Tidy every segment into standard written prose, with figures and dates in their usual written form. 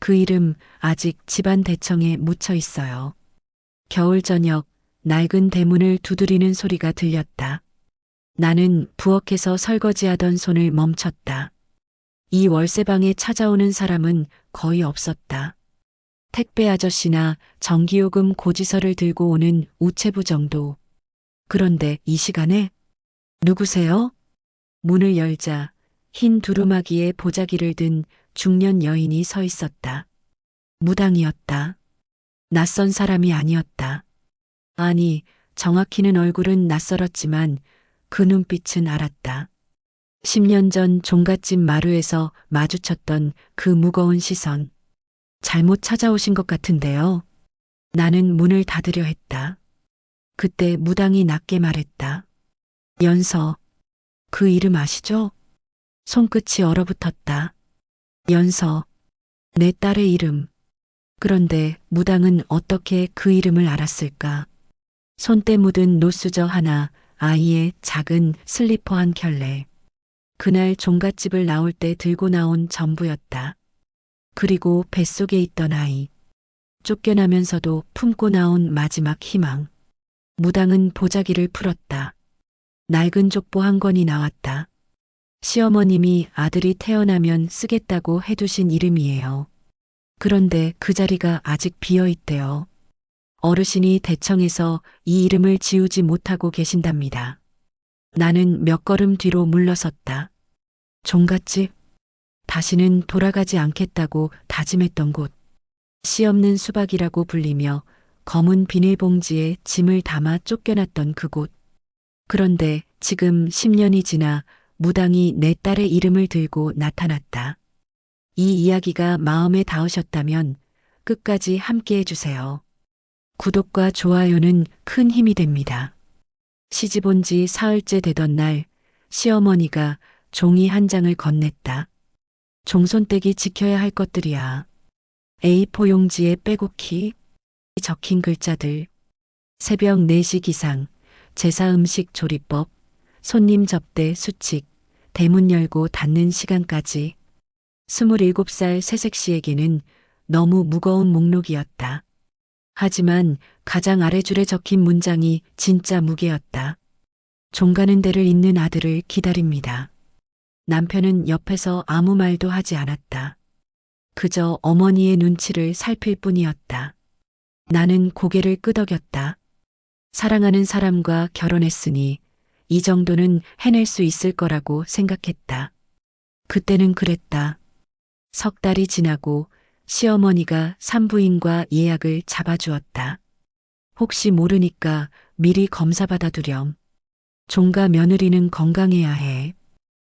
그 이름 아직 집안 대청에 묻혀 있어요. 겨울 저녁 낡은 대문을 두드리는 소리가 들렸다. 나는 부엌에서 설거지하던 손을 멈췄다. 이 월세방에 찾아오는 사람은 거의 없었다. 택배 아저씨나 전기요금 고지서를 들고 오는 우체부 정도. 그런데 이 시간에? 누구세요? 문을 열자 흰 두루마기에 보자기를 든 중년 여인이 서 있었다. 무당이었다. 낯선 사람이 아니었다. 아니, 정확히는 얼굴은 낯설었지만 그 눈빛은 알았다. 10년 전 종갓집 마루에서 마주쳤던 그 무거운 시선. 잘못 찾아오신 것 같은데요. 나는 문을 닫으려 했다. 그때 무당이 낮게 말했다. 연서, 그 이름 아시죠? 손끝이 얼어붙었다. 연서, 내 딸의 이름. 그런데 무당은 어떻게 그 이름을 알았을까? 손때 묻은 노수저 하나, 아이의 작은 슬리퍼 한 켤레. 그날 종갓집을 나올 때 들고 나온 전부였다. 그리고 뱃속에 있던 아이. 쫓겨나면서도 품고 나온 마지막 희망. 무당은 보자기를 풀었다. 낡은 족보 한 권이 나왔다. 시어머님이 아들이 태어나면 쓰겠다고 해두신 이름이에요. 그런데 그 자리가 아직 비어 있대요. 어르신이 대청에서 이 이름을 지우지 못하고 계신답니다. 나는 몇 걸음 뒤로 물러섰다. 종갓집? 다시는 돌아가지 않겠다고 다짐했던 곳. 씨 없는 수박이라고 불리며 검은 비닐봉지에 짐을 담아 쫓겨났던 그곳. 그런데 지금 10년이 지나 무당이 내 딸의 이름을 들고 나타났다. 이 이야기가 마음에 닿으셨다면 끝까지 함께 해주세요. 구독과 좋아요는 큰 힘이 됩니다. 시집 온 지 사흘째 되던 날 시어머니가 종이 한 장을 건넸다. 종손댁이 지켜야 할 것들이야. A4 용지에 빼곡히 적힌 글자들. 새벽 4시 기상, 제사 음식 조리법, 손님 접대 수칙, 대문 열고 닫는 시간까지. 27살 새색시에게는 너무 무거운 목록이었다. 하지만 가장 아래줄에 적힌 문장이 진짜 무게였다. 종가는 데를 잇는 아들을 기다립니다. 남편은 옆에서 아무 말도 하지 않았다. 그저 어머니의 눈치를 살필 뿐이었다. 나는 고개를 끄덕였다. 사랑하는 사람과 결혼했으니 이 정도는 해낼 수 있을 거라고 생각했다. 그때는 그랬다. 석 달이 지나고 시어머니가 산부인과 예약을 잡아주었다. 혹시 모르니까 미리 검사 받아두렴. 종가 며느리는 건강해야 해.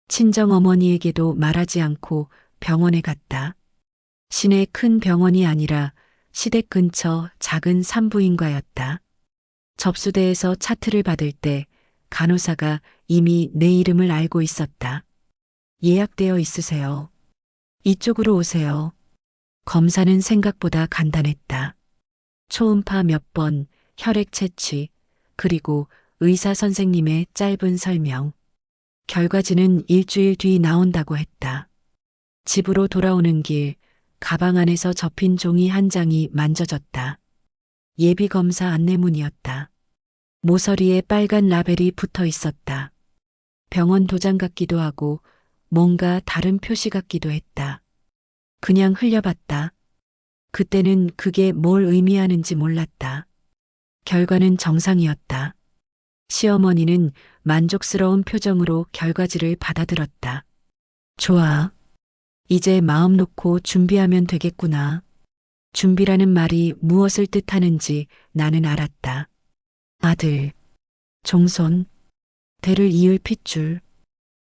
친정어머니에게도 말하지 않고 병원에 갔다. 시내 큰 병원이 아니라 시댁 근처 작은 산부인과였다. 접수대에서 차트를 받을 때 간호사가 이미 내 이름을 알고 있었다. 예약되어 있으세요. 이쪽으로 오세요. 검사는 생각보다 간단했다. 초음파 몇 번, 혈액 채취, 그리고 의사 선생님의 짧은 설명. 결과지는 일주일 뒤 나온다고 했다. 집으로 돌아오는 길, 가방 안에서 접힌 종이 한 장이 만져졌다. 예비검사 안내문이었다. 모서리에 빨간 라벨이 붙어 있었다. 병원 도장 같기도 하고 뭔가 다른 표시 같기도 했다. 그냥 흘려봤다. 그때는 그게 뭘 의미하는지 몰랐다. 결과는 정상이었다. 시어머니는 만족스러운 표정으로 결과지를 받아들었다. 좋아. 이제 마음 놓고 준비하면 되겠구나. 준비라는 말이 무엇을 뜻하는지 나는 알았다. 아들, 종손, 대를 이을 핏줄.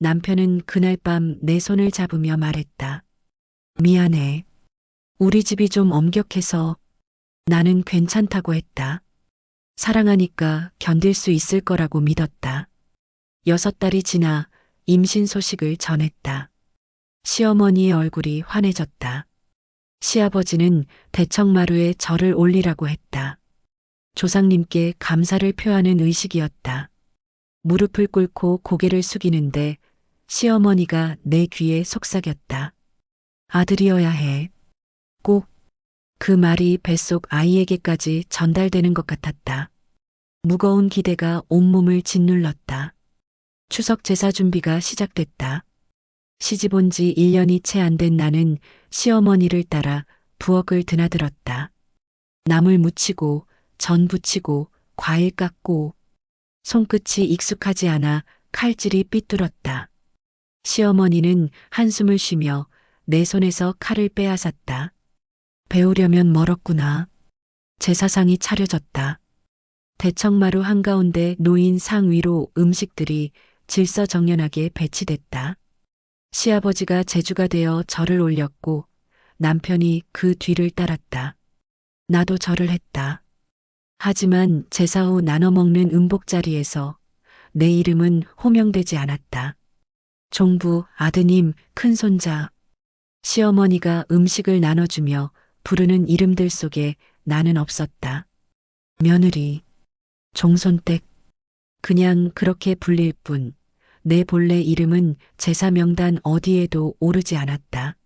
남편은 그날 밤 내 손을 잡으며 말했다. 미안해. 우리 집이 좀 엄격해서. 나는 괜찮다고 했다. 사랑하니까 견딜 수 있을 거라고 믿었다. 6달이 지나 임신 소식을 전했다. 시어머니의 얼굴이 환해졌다. 시아버지는 대청마루에 절을 올리라고 했다. 조상님께 감사를 표하는 의식이었다. 무릎을 꿇고 고개를 숙이는데 시어머니가 내 귀에 속삭였다. 아들이어야 해. 그 말이 뱃속 아이에게까지 전달되는 것 같았다. 무거운 기대가 온몸을 짓눌렀다. 추석 제사 준비가 시작됐다. 시집 온 지 1년이 채 안 된 나는 시어머니를 따라 부엌을 드나들었다. 나물 무치고 전 부치고 과일 깎고 손끝이 익숙하지 않아 칼질이 삐뚤었다. 시어머니는 한숨을 쉬며 내 손에서 칼을 빼앗았다. 배우려면 멀었구나. 제사상이 차려졌다. 대청마루 한가운데 놓인 상 위로 음식들이 질서정연하게 배치됐다. 시아버지가 제주가 되어 절을 올렸고 남편이 그 뒤를 따랐다. 나도 절을 했다. 하지만 제사 후 나눠 먹는 음복자리에서 내 이름은 호명되지 않았다. 종부, 아드님, 큰손자. 시어머니가 음식을 나눠주며 부르는 이름들 속에 나는 없었다. 며느리, 종손댁. 그냥 그렇게 불릴 뿐 내 본래 이름은 제사 명단 어디에도 오르지 않았다.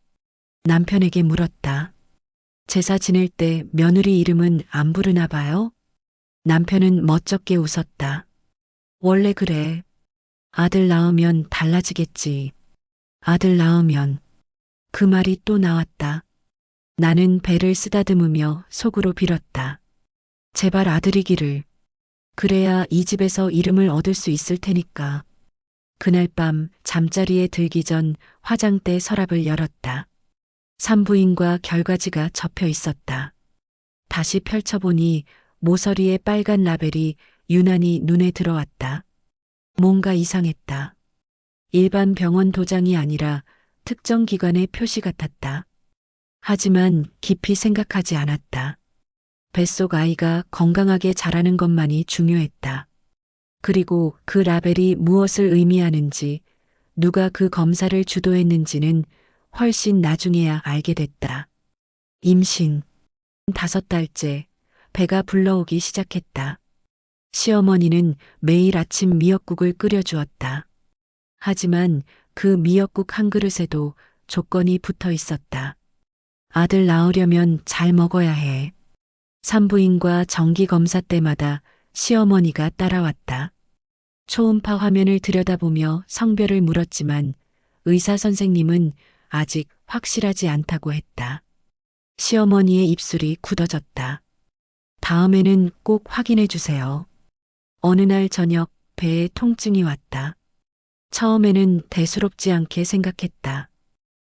남편에게 물었다. 제사 지낼 때 며느리 이름은 안 부르나 봐요? 남편은 멋쩍게 웃었다. 원래 그래. 아들 낳으면 달라지겠지. 아들 낳으면. 그 말이 또 나왔다. 나는 배를 쓰다듬으며 속으로 빌었다. 제발 아들이기를. 그래야 이 집에서 이름을 얻을 수 있을 테니까. 그날 밤 잠자리에 들기 전 화장대 서랍을 열었다. 산부인과 결과지가 접혀 있었다. 다시 펼쳐보니 모서리에 빨간 라벨이 유난히 눈에 들어왔다. 뭔가 이상했다. 일반 병원 도장이 아니라 특정 기관의 표시 같았다. 하지만 깊이 생각하지 않았다. 뱃속 아이가 건강하게 자라는 것만이 중요했다. 그리고 그 라벨이 무엇을 의미하는지, 누가 그 검사를 주도했는지는 훨씬 나중에야 알게 됐다. 임신 5달째 배가 불러오기 시작했다. 시어머니는 매일 아침 미역국을 끓여주었다. 하지만 그 미역국 한 그릇에도 조건이 붙어 있었다. 아들 낳으려면 잘 먹어야 해. 산부인과 정기검사 때마다 시어머니가 따라왔다. 초음파 화면을 들여다보며 성별을 물었지만 의사 선생님은 아직 확실하지 않다고 했다. 시어머니의 입술이 굳어졌다. 다음에는 꼭 확인해 주세요. 어느 날 저녁 배에 통증이 왔다. 처음에는 대수롭지 않게 생각했다.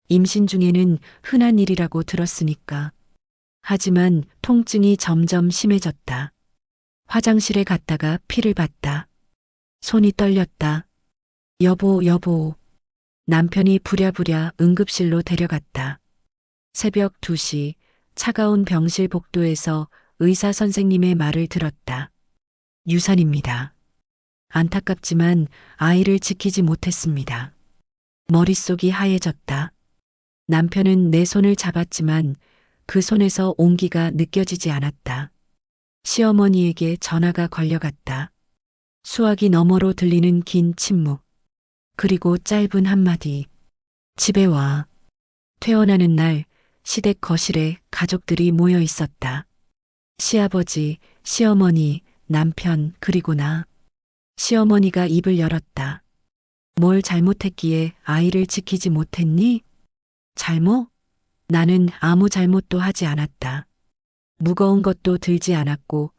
임신 중에는 흔한 일이라고 들었으니까. 하지만 통증이 점점 심해졌다. 화장실에 갔다가 피를 봤다. 손이 떨렸다. 여보. 남편이 부랴부랴 응급실로 데려갔다. 새벽 2시 차가운 병실 복도에서 의사 선생님의 말을 들었다. 유산입니다. 안타깝지만 아이를 지키지 못했습니다. 머릿속이 하얘졌다. 남편은 내 손을 잡았지만 그 손에서 온기가 느껴지지 않았다. 시어머니에게 전화가 걸려갔다. 수화기 너머로 들리는 긴 침묵. 그리고 짧은 한마디. 집에 와. 퇴원하는 날 시댁 거실에 가족들이 모여 있었다. 시아버지, 시어머니, 남편, 그리고 나. 시어머니가 입을 열었다. 뭘 잘못했기에 아이를 지키지 못했니? 잘못? 나는 아무 잘못도 하지 않았다. 무거운 것도 들지 않았고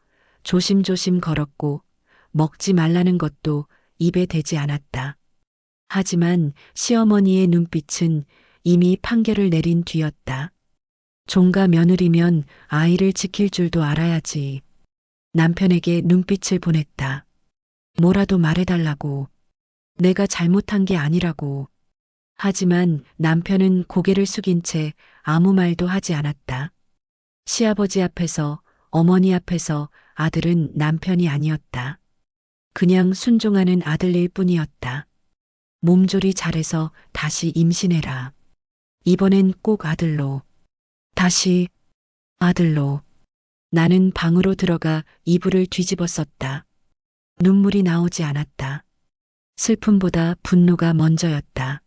조심조심 걸었고 먹지 말라는 것도 입에 대지 않았다. 하지만 시어머니의 눈빛은 이미 판결을 내린 뒤였다. 종가 며느리면 아이를 지킬 줄도 알아야지. 남편에게 눈빛을 보냈다. 뭐라도 말해달라고. 내가 잘못한 게 아니라고. 하지만 남편은 고개를 숙인 채 아무 말도 하지 않았다. 시아버지 앞에서, 어머니 앞에서 아들은 남편이 아니었다. 그냥 순종하는 아들일 뿐이었다. 몸조리 잘해서 다시 임신해라. 이번엔 꼭 아들로. 다시 아들로. 나는 방으로 들어가 이불을 뒤집어 썼다. 눈물이 나오지 않았다. 슬픔보다 분노가 먼저였다.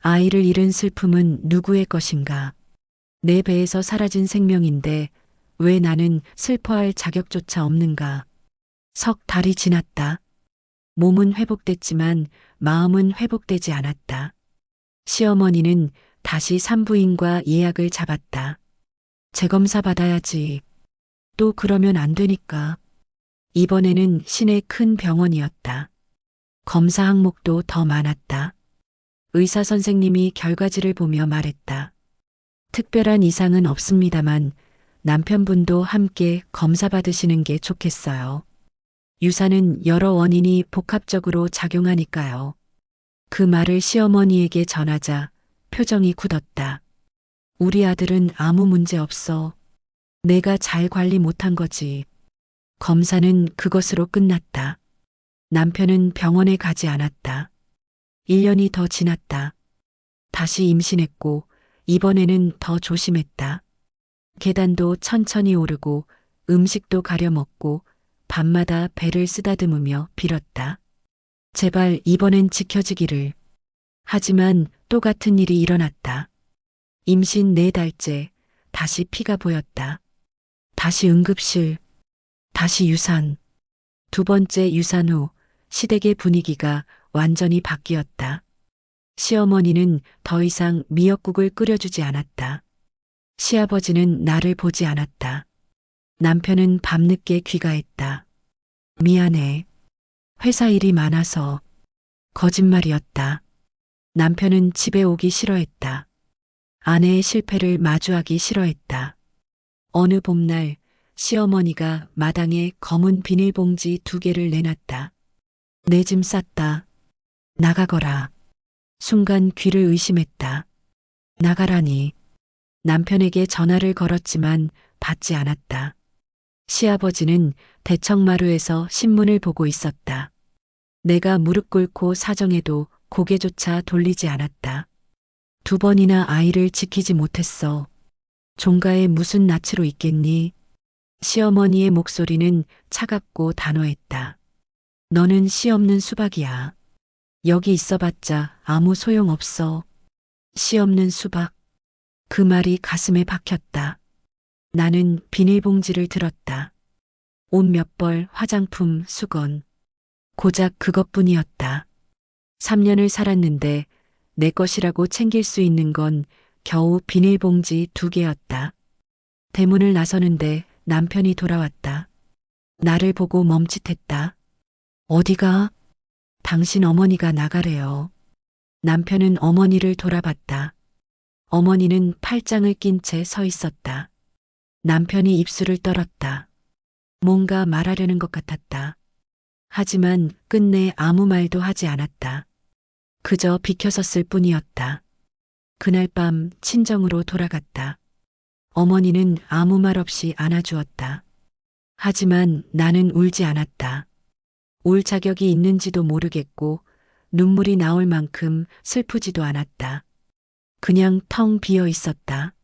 아이를 잃은 슬픔은 누구의 것인가? 내 배에서 사라진 생명인데 왜 나는 슬퍼할 자격조차 없는가. 석 달이 지났다. 몸은 회복됐지만 마음은 회복되지 않았다. 시어머니는 다시 산부인과 예약을 잡았다. 재검사 받아야지. 또 그러면 안 되니까. 이번에는 시내 큰 병원이었다. 검사 항목도 더 많았다. 의사 선생님이 결과지를 보며 말했다. 특별한 이상은 없습니다만 남편분도 함께 검사 받으시는 게 좋겠어요. 유산은 여러 원인이 복합적으로 작용하니까요. 그 말을 시어머니에게 전하자 표정이 굳었다. 우리 아들은 아무 문제 없어. 내가 잘 관리 못한 거지. 검사는 그것으로 끝났다. 남편은 병원에 가지 않았다. 1년이 더 지났다. 다시 임신했고 이번에는 더 조심했다. 계단도 천천히 오르고 음식도 가려 먹고 밤마다 배를 쓰다듬으며 빌었다. 제발 이번엔 지켜지기를. 하지만 또 같은 일이 일어났다. 임신 4달째 다시 피가 보였다. 다시 응급실, 다시 유산. 2번째 유산 후 시댁의 분위기가 완전히 바뀌었다. 시어머니는 더 이상 미역국을 끓여주지 않았다. 시아버지는 나를 보지 않았다. 남편은 밤늦게 귀가했다. 미안해. 회사 일이 많아서. 거짓말이었다. 남편은 집에 오기 싫어했다. 아내의 실패를 마주하기 싫어했다. 어느 봄날 시어머니가 마당에 검은 비닐봉지 2개를 내놨다. 내 짐 쌌다. 나가거라. 순간 귀를 의심했다. 나가라니. 남편에게 전화를 걸었지만 받지 않았다. 시아버지는 대청마루에서 신문을 보고 있었다. 내가 무릎 꿇고 사정해도 고개조차 돌리지 않았다. 2번이나 아이를 지키지 못했어. 종가에 무슨 낯으로 있겠니? 시어머니의 목소리는 차갑고 단호했다. 너는 씨 없는 수박이야. 여기 있어봤자 아무 소용없어. 씨 없는 수박. 그 말이 가슴에 박혔다. 나는 비닐봉지를 들었다. 옷 몇 벌, 화장품, 수건. 고작 그것뿐이었다. 3년을 살았는데 내 것이라고 챙길 수 있는 건 겨우 비닐봉지 2개였다. 대문을 나서는데 남편이 돌아왔다. 나를 보고 멈칫했다. 어디가? 당신 어머니가 나가래요. 남편은 어머니를 돌아봤다. 어머니는 팔짱을 낀 채 서 있었다. 남편이 입술을 떨었다. 뭔가 말하려는 것 같았다. 하지만 끝내 아무 말도 하지 않았다. 그저 비켜섰을 뿐이었다. 그날 밤 친정으로 돌아갔다. 어머니는 아무 말 없이 안아주었다. 하지만 나는 울지 않았다. 울 자격이 있는지도 모르겠고 눈물이 나올 만큼 슬프지도 않았다. 그냥 텅 비어 있었다.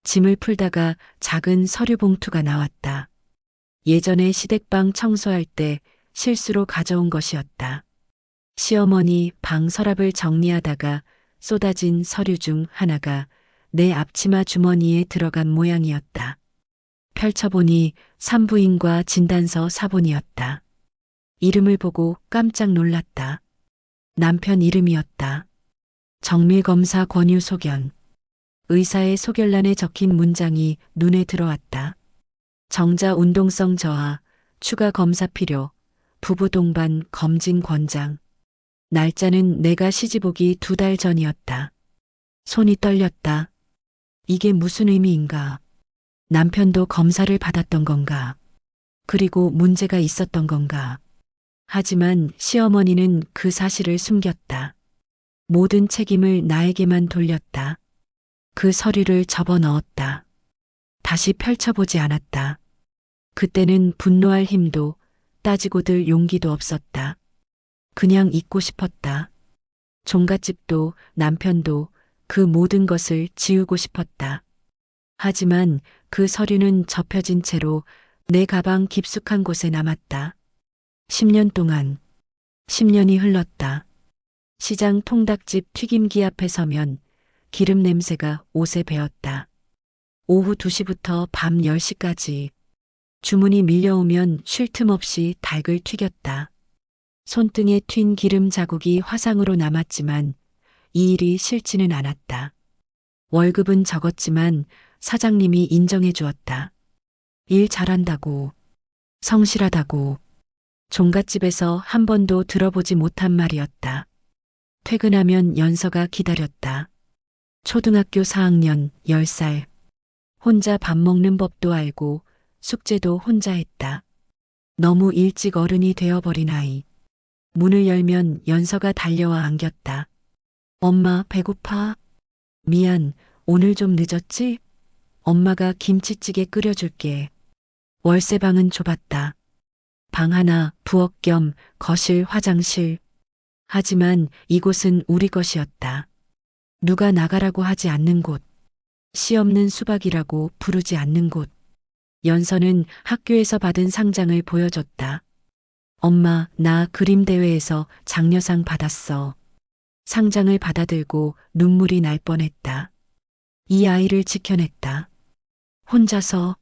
짐을 풀다가 작은 서류 봉투가 나왔다. 예전에 시댁방 청소할 때 실수로 가져온 것이었다. 시어머니 방 서랍을 정리하다가 쏟아진 서류 중 하나가 내 앞치마 주머니에 들어간 모양이었다. 펼쳐보니 산부인과 진단서 사본이었다. 이름을 보고 깜짝 놀랐다. 남편 이름이었다. 정밀검사 권유 소견. 의사의 소견란에 적힌 문장이 눈에 들어왔다. 정자 운동성 저하, 추가 검사 필요, 부부 동반 검진 권장. 날짜는 내가 시집 오기 2달 전이었다. 손이 떨렸다. 이게 무슨 의미인가? 남편도 검사를 받았던 건가? 그리고 문제가 있었던 건가? 하지만 시어머니는 그 사실을 숨겼다. 모든 책임을 나에게만 돌렸다. 그 서류를 접어 넣었다. 다시 펼쳐보지 않았다. 그때는 분노할 힘도 따지고 들 용기도 없었다. 그냥 잊고 싶었다. 종갓집도 남편도 그 모든 것을 지우고 싶었다. 하지만 그 서류는 접혀진 채로 내 가방 깊숙한 곳에 남았다. 10년 동안, 10년이 흘렀다. 시장 통닭집 튀김기 앞에 서면 기름 냄새가 옷에 배었다. 오후 2시부터 밤 10시까지 주문이 밀려오면 쉴 틈 없이 닭을 튀겼다. 손등에 튄 기름 자국이 화상으로 남았지만 이 일이 싫지는 않았다. 월급은 적었지만 사장님이 인정해 주었다. 일 잘한다고, 성실하다고, 종갓집에서 한 번도 들어보지 못한 말이었다. 퇴근하면 연서가 기다렸다. 초등학교 4학년 10살. 혼자 밥 먹는 법도 알고 숙제도 혼자 했다. 너무 일찍 어른이 되어버린 아이. 문을 열면 연서가 달려와 안겼다. 엄마 배고파? 미안, 오늘 좀 늦었지? 엄마가 김치찌개 끓여줄게. 월세방은 좁았다. 방 하나, 부엌 겸 거실, 화장실. 하지만 이곳은 우리 것이었다. 누가 나가라고 하지 않는 곳. 씨 없는 수박이라고 부르지 않는 곳. 연서는 학교에서 받은 상장을 보여줬다. 엄마, 나 그림 대회에서 장려상 받았어. 상장을 받아들고 눈물이 날 뻔했다. 이 아이를 지켜냈다. 혼자서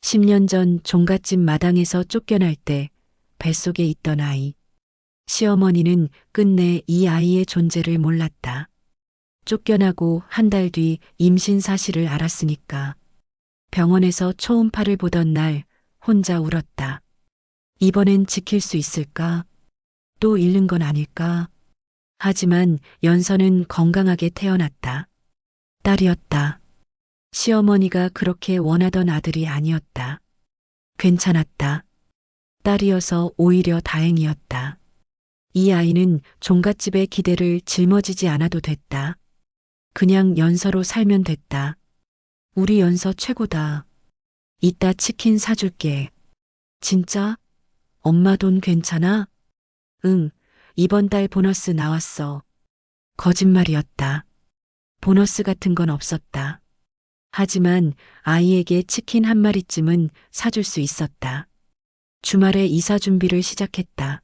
10년 전 종갓집 마당에서 쫓겨날 때 뱃속에 있던 아이. 시어머니는 끝내 이 아이의 존재를 몰랐다. 쫓겨나고 한 달 뒤 임신 사실을 알았으니까. 병원에서 초음파를 보던 날 혼자 울었다. 이번엔 지킬 수 있을까? 또 잃는 건 아닐까? 하지만 연서는 건강하게 태어났다. 딸이었다. 시어머니가 그렇게 원하던 아들이 아니었다. 괜찮았다. 딸이어서 오히려 다행이었다. 이 아이는 종갓집의 기대를 짊어지지 않아도 됐다. 그냥 연서로 살면 됐다. 우리 연서 최고다. 이따 치킨 사줄게. 진짜? 엄마 돈 괜찮아? 응, 이번 달 보너스 나왔어. 거짓말이었다. 보너스 같은 건 없었다. 하지만 아이에게 치킨 한 마리쯤은 사줄 수 있었다. 주말에 이사 준비를 시작했다.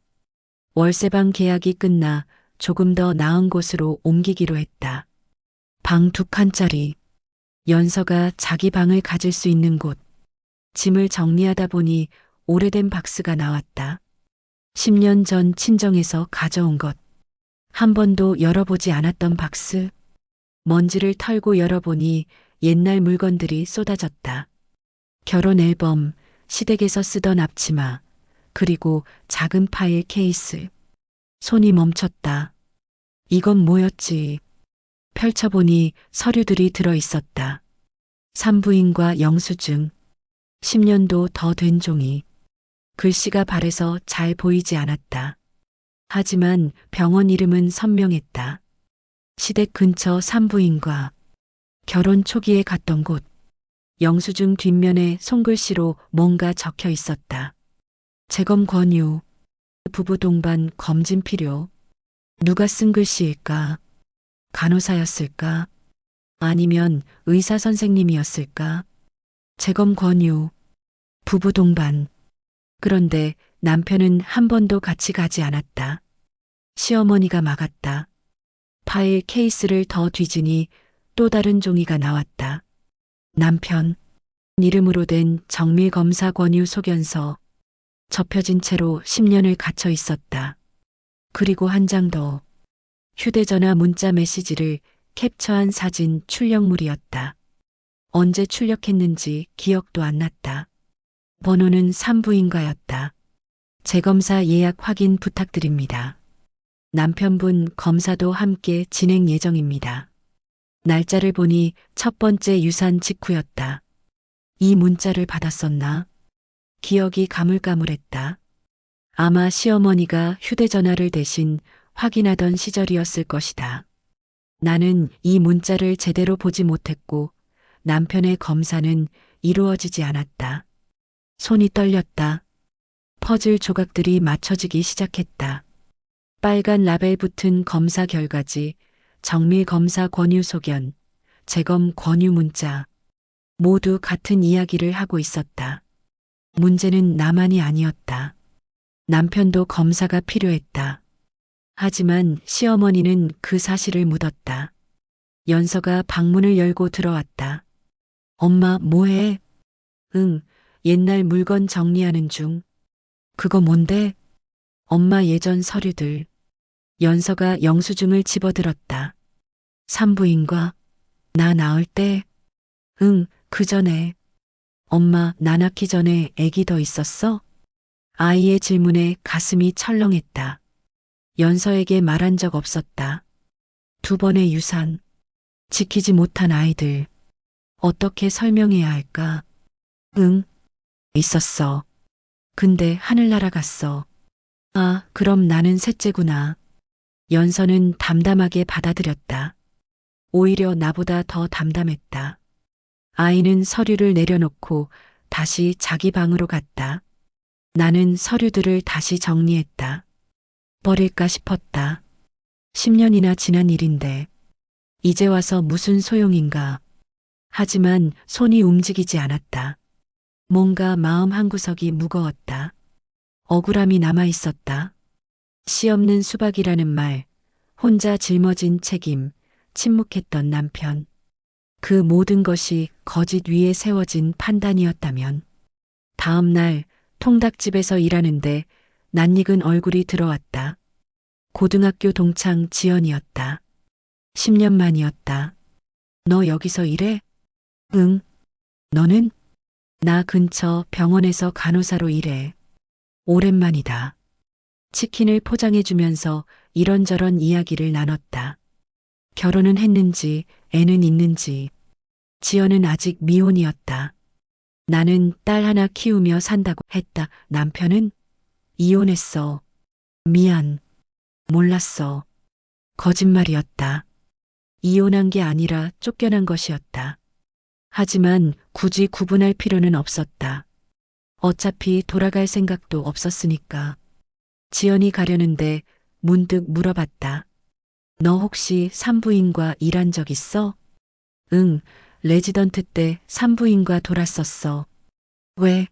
월세방 계약이 끝나 조금 더 나은 곳으로 옮기기로 했다. 방 2칸짜리. 연서가 자기 방을 가질 수 있는 곳. 짐을 정리하다 보니 오래된 박스가 나왔다. 10년 전 친정에서 가져온 것. 한 번도 열어보지 않았던 박스. 먼지를 털고 열어보니 옛날 물건들이 쏟아졌다. 결혼 앨범, 시댁에서 쓰던 앞치마, 그리고 작은 파일 케이스. 손이 멈췄다. 이건 뭐였지? 펼쳐보니 서류들이 들어 있었다. 산부인과 영수증. 10년도 더 된 종이. 글씨가 바래서 잘 보이지 않았다. 하지만 병원 이름은 선명했다. 시댁 근처 산부인과. 결혼 초기에 갔던 곳. 영수증 뒷면에 손글씨로 뭔가 적혀 있었다. 재검 권유. 부부 동반 검진 필요. 누가 쓴 글씨일까? 간호사였을까? 아니면 의사 선생님이었을까? 재검 권유. 부부 동반. 그런데 남편은 한 번도 같이 가지 않았다. 시어머니가 막았다. 파일 케이스를 더 뒤지니 또 다른 종이가 나왔다. 남편 이름으로 된 정밀검사 권유 소견서. 접혀진 채로 10년을 갇혀 있었다. 그리고 한 장 더. 휴대전화 문자 메시지를 캡처한 사진 출력물이었다. 언제 출력했는지 기억도 안 났다. 번호는 산부인과였다. 재검사 예약 확인 부탁드립니다. 남편분 검사도 함께 진행 예정입니다. 날짜를 보니 첫 번째 유산 직후였다. 이 문자를 받았었나? 기억이 가물가물했다. 아마 시어머니가 휴대전화를 대신 확인하던 시절이었을 것이다. 나는 이 문자를 제대로 보지 못했고 남편의 검사는 이루어지지 않았다. 손이 떨렸다. 퍼즐 조각들이 맞춰지기 시작했다. 빨간 라벨 붙은 검사 결과지, 정밀 검사 권유 소견, 재검 권유 문자. 모두 같은 이야기를 하고 있었다. 문제는 나만이 아니었다. 남편도 검사가 필요했다. 하지만 시어머니는 그 사실을 묻었다. 연서가 방문을 열고 들어왔다. 엄마 뭐해? 응, 옛날 물건 정리하는 중. 그거 뭔데? 엄마 예전 서류들. 연서가 영수증을 집어들었다. 산부인과 나 낳을 때? 응, 그 전에. 엄마 나 낳기 전에 애기 더 있었어? 아이의 질문에 가슴이 철렁했다. 연서에게 말한 적 없었다. 두 번의 유산. 지키지 못한 아이들. 어떻게 설명해야 할까? 응, 있었어. 근데 하늘 날아갔어. 아, 그럼 나는 셋째구나. 연서는 담담하게 받아들였다. 오히려 나보다 더 담담했다. 아이는 서류를 내려놓고 다시 자기 방으로 갔다. 나는 서류들을 다시 정리했다. 버릴까 싶었다. 10년이나 지난 일인데 이제 와서 무슨 소용인가. 하지만 손이 움직이지 않았다. 뭔가 마음 한구석이 무거웠다. 억울함이 남아 있었다. 씨 없는 수박이라는 말, 혼자 짊어진 책임, 침묵했던 남편. 그 모든 것이 거짓 위에 세워진 판단이었다면. 다음 날 통닭집에서 일하는데 낯익은 얼굴이 들어왔다. 고등학교 동창 지연이었다. 10년 만이었다. 너 여기서 일해? 응. 너는? 나 근처 병원에서 간호사로 일해. 오랜만이다. 치킨을 포장해주면서 이런저런 이야기를 나눴다. 결혼은 했는지, 애는 있는지. 지연은 아직 미혼이었다. 나는 딸 하나 키우며 산다고 했다. 남편은 이혼했어. 미안. 몰랐어. 거짓말이었다. 이혼한 게 아니라 쫓겨난 것이었다. 하지만 굳이 구분할 필요는 없었다. 어차피 돌아갈 생각도 없었으니까. 지연이 가려는데 문득 물어봤다. 너 혹시 산부인과 일한 적 있어? 응, 레지던트 때 산부인과 돌았었어. 왜?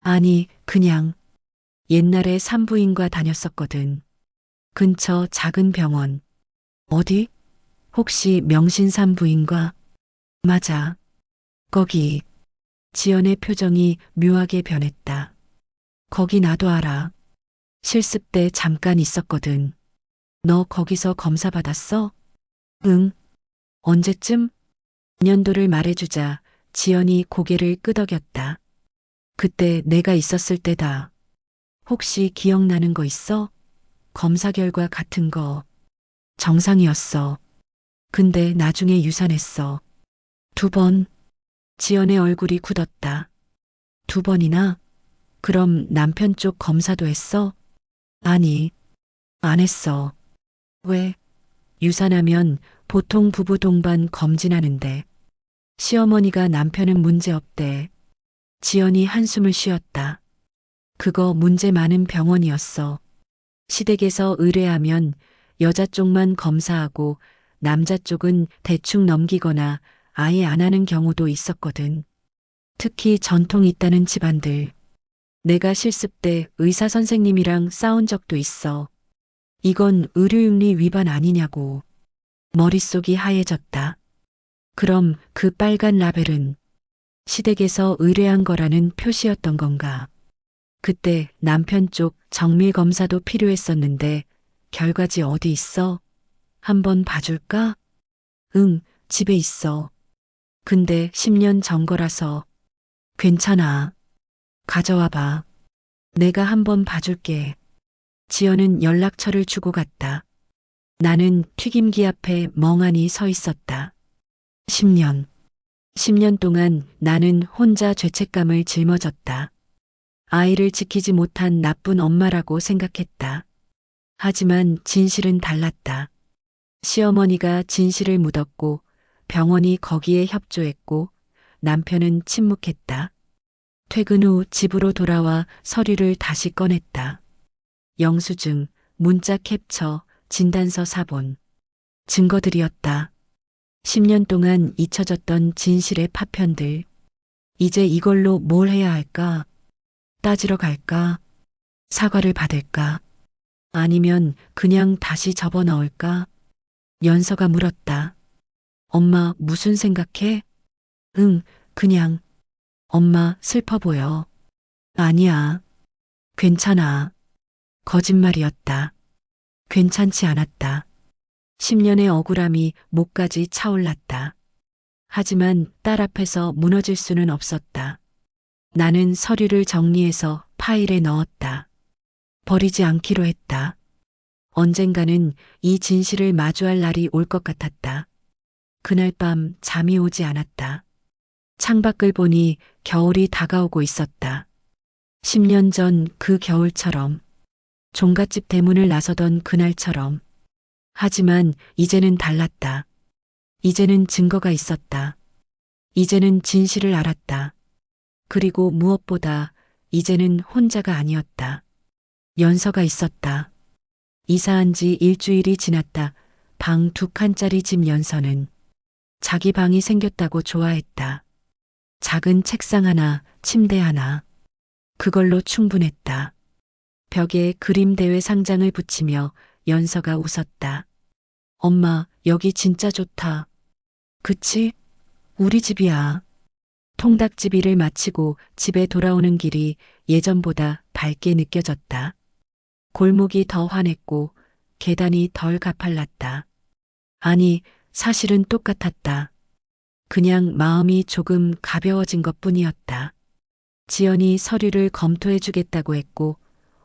아니, 그냥 옛날에 산부인과 다녔었거든. 근처 작은 병원. 어디? 혹시 명신산부인과? 맞아. 거기. 지연의 표정이 묘하게 변했다. 거기 나도 알아. 실습 때 잠깐 있었거든. 너 거기서 검사 받았어? 응. 언제쯤? 년도를 말해주자 지연이 고개를 끄덕였다. 그때 내가 있었을 때다. 혹시 기억나는 거 있어? 검사 결과 같은 거. 정상이었어. 근데 나중에 유산했어. 두 번. 지연의 얼굴이 굳었다. 두 번이나? 그럼 남편 쪽 검사도 했어? 아니, 안 했어. 왜? 유산하면 보통 부부 동반 검진하는데. 시어머니가 남편은 문제 없대. 지연이 한숨을 쉬었다. 그거 문제 많은 병원이었어. 시댁에서 의뢰하면 여자 쪽만 검사하고 남자 쪽은 대충 넘기거나 아예 안 하는 경우도 있었거든. 특히 전통 있다는 집안들. 내가 실습 때 의사 선생님이랑 싸운 적도 있어. 이건 의료윤리 위반 아니냐고. 머릿속이 하얘졌다. 그럼 그 빨간 라벨은 시댁에서 의뢰한 거라는 표시였던 건가? 그때 남편 쪽 정밀 검사도 필요했었는데 결과지 어디 있어? 한번 봐줄까? 응, 집에 있어. 근데 10년 전 거라서 괜찮아. 가져와 봐. 내가 한번 봐줄게. 지연은 연락처를 주고 갔다. 나는 튀김기 앞에 멍하니 서 있었다. 10년. 10년 동안 나는 혼자 죄책감을 짊어졌다. 아이를 지키지 못한 나쁜 엄마라고 생각했다. 하지만 진실은 달랐다. 시어머니가 진실을 묻었고 병원이 거기에 협조했고 남편은 침묵했다. 퇴근 후 집으로 돌아와 서류를 다시 꺼냈다. 영수증, 문자 캡처, 진단서 사본. 증거들이었다. 10년 동안 잊혀졌던 진실의 파편들. 이제 이걸로 뭘 해야 할까? 따지러 갈까? 사과를 받을까? 아니면 그냥 다시 접어 넣을까? 연서가 물었다. 엄마 무슨 생각해? 응, 그냥 엄마 슬퍼 보여. 아니야. 괜찮아. 거짓말이었다. 괜찮지 않았다. 10년의 억울함이 목까지 차올랐다. 하지만 딸 앞에서 무너질 수는 없었다. 나는 서류를 정리해서 파일에 넣었다. 버리지 않기로 했다. 언젠가는 이 진실을 마주할 날이 올 것 같았다. 그날 밤 잠이 오지 않았다. 창밖을 보니 겨울이 다가오고 있었다. 10년 전 그 겨울처럼, 종갓집 대문을 나서던 그날처럼. 하지만 이제는 달랐다. 이제는 증거가 있었다. 이제는 진실을 알았다. 그리고 무엇보다 이제는 혼자가 아니었다. 연서가 있었다. 이사한 지 일주일이 지났다. 방 2칸짜리 집 연서는 자기 방이 생겼다고 좋아했다. 작은 책상 하나, 침대 하나. 그걸로 충분했다. 벽에 그림 대회 상장을 붙이며 연서가 웃었다. 엄마, 여기 진짜 좋다. 그치? 우리 집이야. 통닭집 일을 마치고 집에 돌아오는 길이 예전보다 밝게 느껴졌다. 골목이 더 환했고 계단이 덜 가팔랐다. 아니, 사실은 똑같았다. 그냥 마음이 조금 가벼워진 것뿐이었다. 지연이 서류를 검토해 주겠다고 했고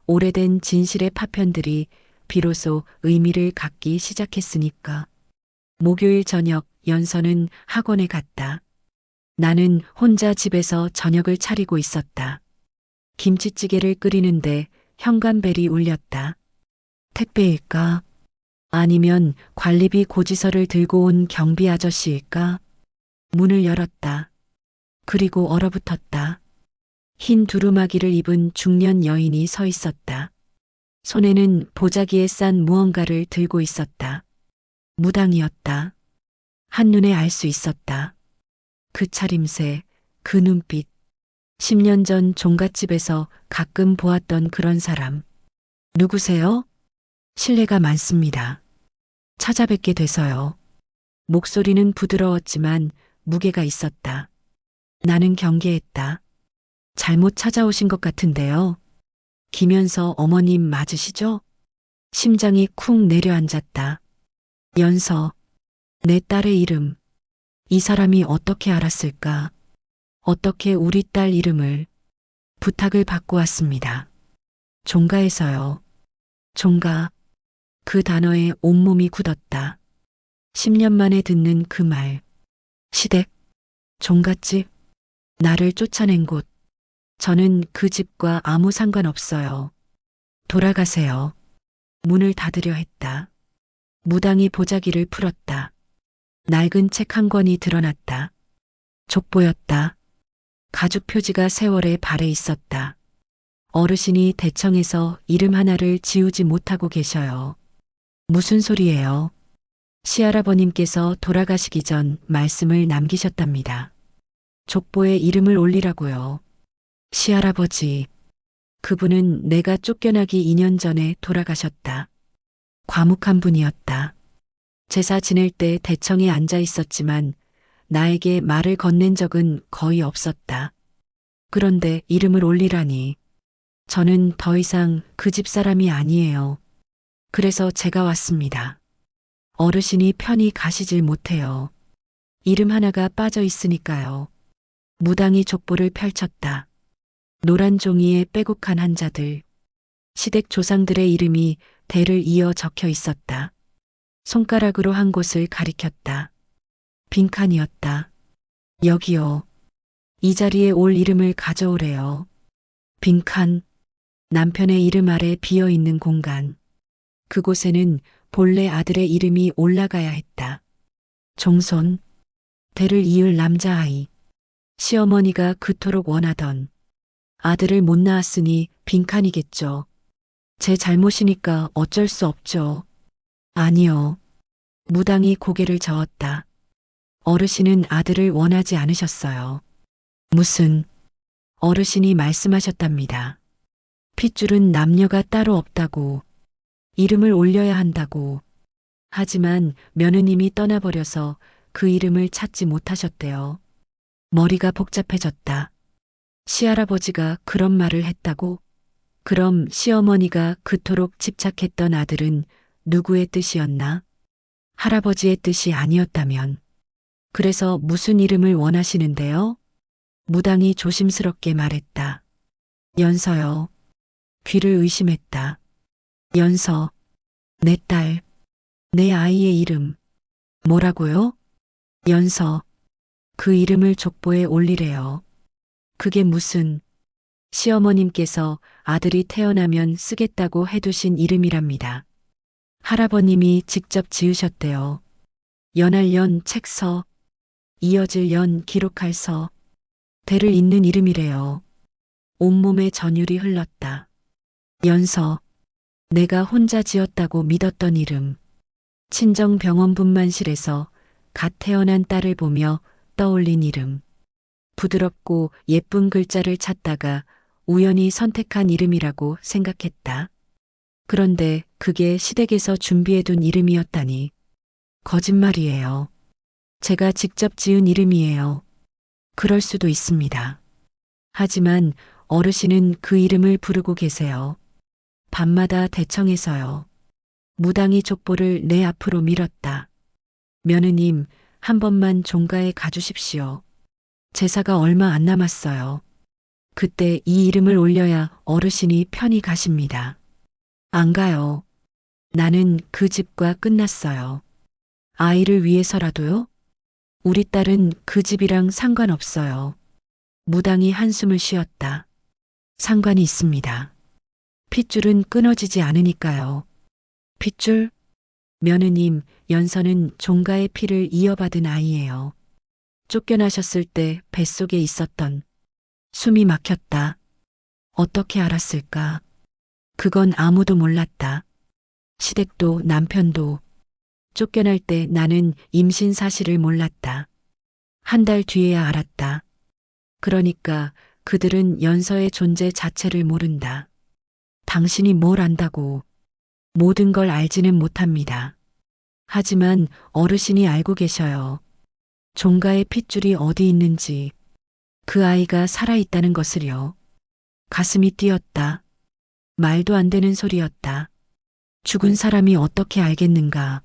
오래된 진실의 파편들이 비로소 의미를 갖기 시작했으니까. 목요일 저녁 연서는 학원에 갔다. 나는 혼자 집에서 저녁을 차리고 있었다. 김치찌개를 끓이는데 현관벨이 울렸다. 택배일까? 아니면 관리비 고지서를 들고 온 경비 아저씨일까? 문을 열었다. 그리고 얼어붙었다. 흰 두루마기를 입은 중년 여인이 서 있었다. 손에는 보자기에 싼 무언가를 들고 있었다. 무당이었다. 한눈에 알 수 있었다. 그 차림새, 그 눈빛. 10년 전 종갓집에서 가끔 보았던 그런 사람. 누구세요? 실례가 많습니다. 찾아뵙게 돼서요. 목소리는 부드러웠지만 무게가 있었다. 나는 경계했다. 잘못 찾아오신 것 같은데요. 김연서 어머님 맞으시죠? 심장이 쿵 내려앉았다. 연서, 내 딸의 이름. 이 사람이 어떻게 알았을까? 어떻게 우리 딸 이름을? 부탁을 받고 왔습니다. 종가에서요. 종가. 그 단어에 온몸이 굳었다. 10년 만에 듣는 그 말. 시댁, 종갓집, 나를 쫓아낸 곳. 저는 그 집과 아무 상관없어요. 돌아가세요. 문을 닫으려 했다. 무당이 보자기를 풀었다. 낡은 책 한 권이 드러났다. 족보였다. 가죽 표지가 세월의 발에 있었다. 어르신이 대청에서 이름 하나를 지우지 못하고 계셔요. 무슨 소리예요? 시할아버님께서 돌아가시기 전 말씀을 남기셨답니다. 족보에 이름을 올리라고요. 시할아버지. 그분은 내가 쫓겨나기 2년 전에 돌아가셨다. 과묵한 분이었다. 제사 지낼 때 대청에 앉아 있었지만 나에게 말을 건넨 적은 거의 없었다. 그런데 이름을 올리라니. 저는 더 이상 그 집 사람이 아니에요. 그래서 제가 왔습니다. 어르신이 편히 가시질 못해요. 이름 하나가 빠져 있으니까요. 무당이 족보를 펼쳤다. 노란 종이에 빼곡한 한자들. 시댁 조상들의 이름이 대를 이어 적혀 있었다. 손가락으로 한 곳을 가리켰다. 빈칸이었다. 여기요. 이 자리에 올 이름을 가져오래요. 빈칸. 남편의 이름 아래 비어있는 공간. 그곳에는 본래 아들의 이름이 올라가야 했다. 종손. 대를 이을 남자아이. 시어머니가 그토록 원하던. 아들을 못 낳았으니 빈칸이겠죠. 제 잘못이니까 어쩔 수 없죠. 아니요. 무당이 고개를 저었다. 어르신은 아들을 원하지 않으셨어요. 무슨 어르신이 말씀하셨답니다. 핏줄은 남녀가 따로 없다고. 이름을 올려야 한다고. 하지만 며느님이 떠나버려서 그 이름을 찾지 못하셨대요. 머리가 복잡해졌다. 시할아버지가 그런 말을 했다고? 그럼 시어머니가 그토록 집착했던 아들은 누구의 뜻이었나? 할아버지의 뜻이 아니었다면. 그래서 무슨 이름을 원하시는데요? 무당이 조심스럽게 말했다. 연서요. 귀를 의심했다. 연서. 내 딸. 내 아이의 이름. 뭐라고요? 연서. 그 이름을 족보에 올리래요. 그게 무슨, 시어머님께서 아들이 태어나면 쓰겠다고 해두신 이름이랍니다. 할아버님이 직접 지으셨대요. 연할 연 책서, 이어질 연 기록할 서, 대를 잇는 이름이래요. 온몸에 전율이 흘렀다. 연서, 내가 혼자 지었다고 믿었던 이름. 친정 병원 분만실에서 갓 태어난 딸을 보며 떠올린 이름. 부드럽고 예쁜 글자를 찾다가 우연히 선택한 이름이라고 생각했다. 그런데 그게 시댁에서 준비해둔 이름이었다니. 거짓말이에요. 제가 직접 지은 이름이에요. 그럴 수도 있습니다. 하지만 어르신은 그 이름을 부르고 계세요. 밤마다 대청에서요. 무당이 족보를 내 앞으로 밀었다. 며느님, 한 번만 종가에 가주십시오. 제사가 얼마 안 남았어요. 그때 이 이름을 올려야 어르신이 편히 가십니다. 안 가요. 나는 그 집과 끝났어요. 아이를 위해서라도요? 우리 딸은 그 집이랑 상관없어요. 무당이 한숨을 쉬었다. 상관이 있습니다. 핏줄은 끊어지지 않으니까요. 핏줄? 며느님, 연서는 종가의 피를 이어받은 아이예요. 쫓겨나셨을 때 뱃속에 있었던 숨이 막혔다. 어떻게 알았을까? 그건 아무도 몰랐다. 시댁도 남편도. 쫓겨날 때 나는 임신 사실을 몰랐다. 한 달 뒤에야 알았다. 그러니까 그들은 연서의 존재 자체를 모른다. 당신이 뭘 안다고. 모든 걸 알지는 못합니다. 하지만 어르신이 알고 계셔요. 종가의 핏줄이 어디 있는지, 그 아이가 살아있다는 것을요. 가슴이 뛰었다. 말도 안 되는 소리였다. 죽은 사람이 어떻게 알겠는가.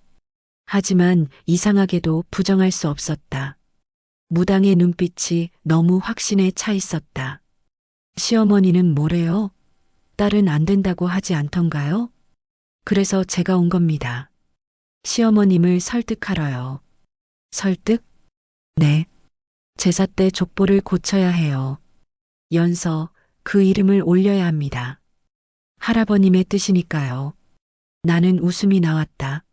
하지만 이상하게도 부정할 수 없었다. 무당의 눈빛이 너무 확신에 차 있었다. 시어머니는 뭐래요? 딸은 안 된다고 하지 않던가요? 그래서 제가 온 겁니다. 시어머님을 설득하러요. 설득? 네. 제사 때 족보를 고쳐야 해요. 연서, 그 이름을 올려야 합니다. 할아버님의 뜻이니까요. 나는 웃음이 나왔다.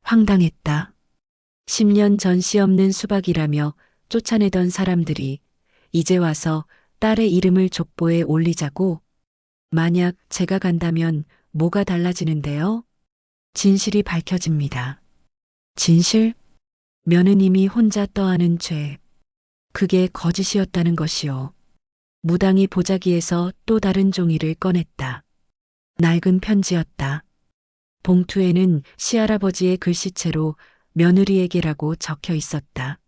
황당했다. 10년 전 씨 없는 수박이라며 쫓아내던 사람들이 이제 와서 딸의 이름을 족보에 올리자고? 만약 제가 간다면 뭐가 달라지는데요? 진실이 밝혀집니다. 진실? 며느님이 혼자 떠안은 죄. 그게 거짓이었다는 것이요. 무당이 보자기에서 또 다른 종이를 꺼냈다. 낡은 편지였다. 봉투에는 시할아버지의 글씨체로 며느리에게라고 적혀 있었다.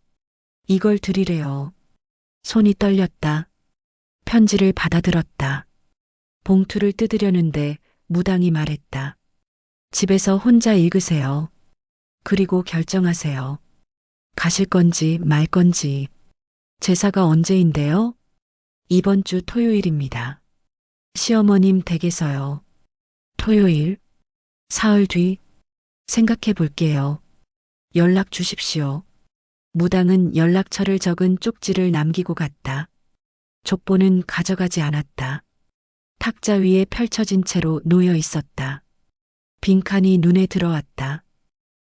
이걸 드리래요. 손이 떨렸다. 편지를 받아들었다. 봉투를 뜯으려는데 무당이 말했다. 집에서 혼자 읽으세요. 그리고 결정하세요. 가실 건지 말 건지. 제사가 언제인데요? 이번 주 토요일입니다. 시어머님 댁에서요. 토요일? 사흘 뒤? 생각해 볼게요. 연락 주십시오. 무당은 연락처를 적은 쪽지를 남기고 갔다. 족보는 가져가지 않았다. 탁자 위에 펼쳐진 채로 놓여 있었다. 빈칸이 눈에 들어왔다.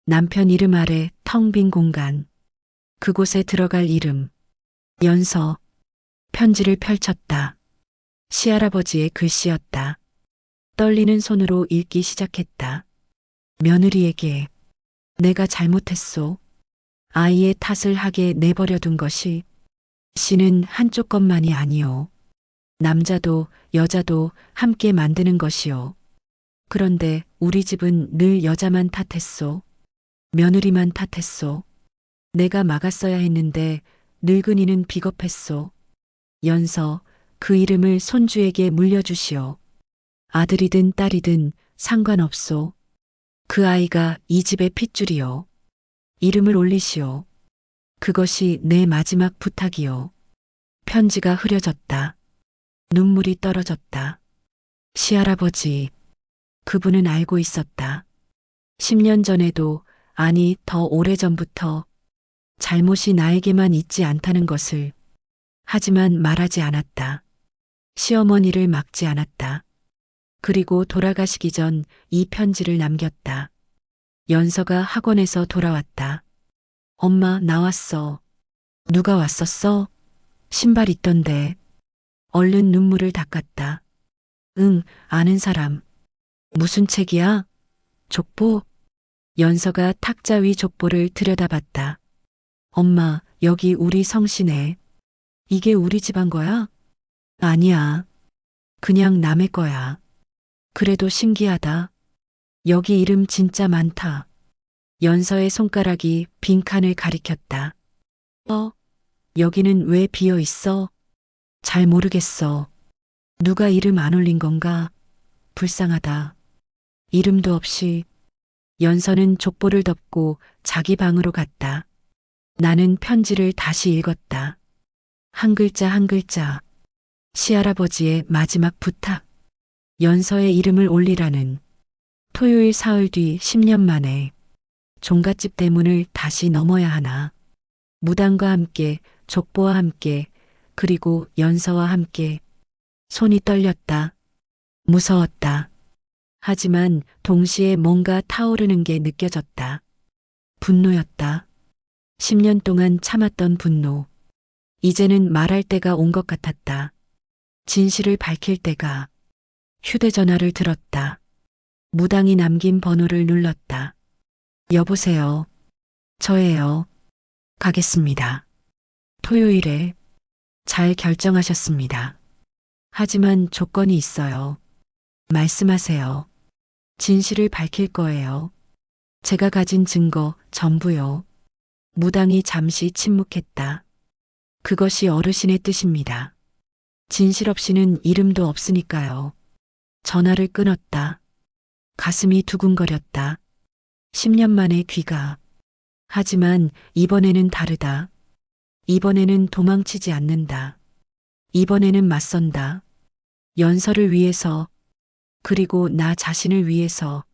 남편 이름 아래 텅 빈 공간. 그곳에 들어갈 이름. 연서. 편지를 펼쳤다. 시할아버지의 글씨였다. 떨리는 손으로 읽기 시작했다. 며느리에게 내가 잘못했소. 아이의 탓을 하게 내버려둔 것이 씨는 한쪽 것만이 아니오. 남자도 여자도 함께 만드는 것이오. 그런데 우리 집은 늘 여자만 탓했소. 며느리만 탓했소. 내가 막았어야 했는데 늙은이는 비겁했소. 연서, 그 이름을 손주에게 물려주시오. 아들이든 딸이든 상관없소. 그 아이가 이 집의 핏줄이요. 이름을 올리시오. 그것이 내 마지막 부탁이요. 편지가 흐려졌다. 눈물이 떨어졌다. 시할아버지, 그분은 알고 있었다. 10년 전에도, 아니 더 오래전부터 잘못이 나에게만 있지 않다는 것을. 하지만 말하지 않았다. 시어머니를 막지 않았다. 그리고 돌아가시기 전 이 편지를 남겼다. 연서가 학원에서 돌아왔다. 엄마, 나왔어. 누가 왔었어? 신발 있던데. 얼른 눈물을 닦았다. 응, 아는 사람. 무슨 책이야? 족보? 연서가 탁자 위 족보를 들여다봤다. 엄마, 여기 우리 성씨네. 이게 우리 집 한 거야? 아니야. 그냥 남의 거야. 그래도 신기하다. 여기 이름 진짜 많다. 연서의 손가락이 빈칸을 가리켰다. 여기는 왜 비어 있어? 잘 모르겠어. 누가 이름 안 올린 건가? 불쌍하다. 이름도 없이. 연서는 족보를 덮고 자기 방으로 갔다. 나는 편지를 다시 읽었다. 한 글자 한 글자. 시할아버지의 마지막 부탁. 연서의 이름을 올리라는. 토요일 사흘 뒤 10년 만에 종갓집 대문을 다시 넘어야 하나. 무당과 함께, 족보와 함께, 그리고 연서와 함께. 손이 떨렸다. 무서웠다. 하지만 동시에 뭔가 타오르는 게 느껴졌다. 분노였다. 10년 동안 참았던 분노. 이제는 말할 때가 온 것 같았다. 진실을 밝힐 때가. 휴대전화를 들었다. 무당이 남긴 번호를 눌렀다. 여보세요. 저예요. 가겠습니다. 토요일에. 잘 결정하셨습니다. 하지만 조건이 있어요. 말씀하세요. 진실을 밝힐 거예요. 제가 가진 증거 전부요. 무당이 잠시 침묵했다. 그것이 어르신의 뜻입니다. 진실 없이는 이름도 없으니까요. 전화를 끊었다. 가슴이 두근거렸다. 10년 만에 귀가. 하지만 이번에는 다르다. 이번에는 도망치지 않는다. 이번에는 맞선다. 연서를 위해서, 그리고 나 자신을 위해서.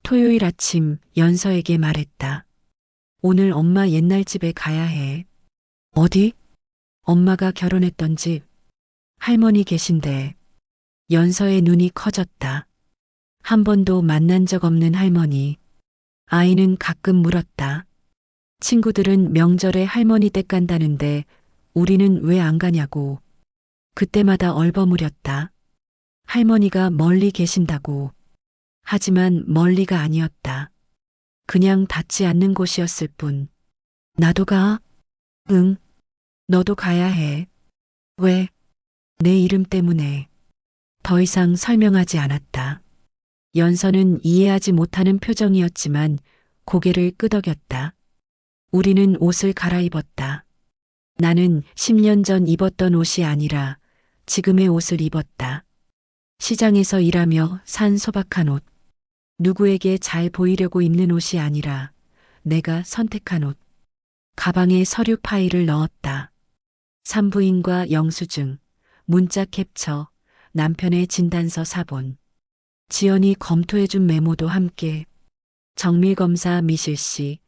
토요일 아침 연서에게 말했다. 오늘 엄마 옛날 집에 가야 해. 어디? 엄마가 결혼했던 집. 할머니 계신데. 연서의 눈이 커졌다. 한 번도 만난 적 없는 할머니. 아이는 가끔 물었다. 친구들은 명절에 할머니 댁 간다는데 우리는 왜 안 가냐고. 그때마다 얼버무렸다. 할머니가 멀리 계신다고. 하지만 멀리가 아니었다. 그냥 닿지 않는 곳이었을 뿐. 나도 가? 응. 너도 가야 해. 왜? 내 이름 때문에. 더 이상 설명하지 않았다. 연서는 이해하지 못하는 표정이었지만 고개를 끄덕였다. 우리는 옷을 갈아입었다. 나는 10년 전 입었던 옷이 아니라 지금의 옷을 입었다. 시장에서 일하며 산 소박한 옷. 누구에게 잘 보이려고 입는 옷이 아니라 내가 선택한 옷. 가방에 서류 파일을 넣었다. 산부인과 영수증, 문자 캡처, 남편의 진단서 사본. 지연이 검토해준 메모도 함께. 정밀검사 미실시,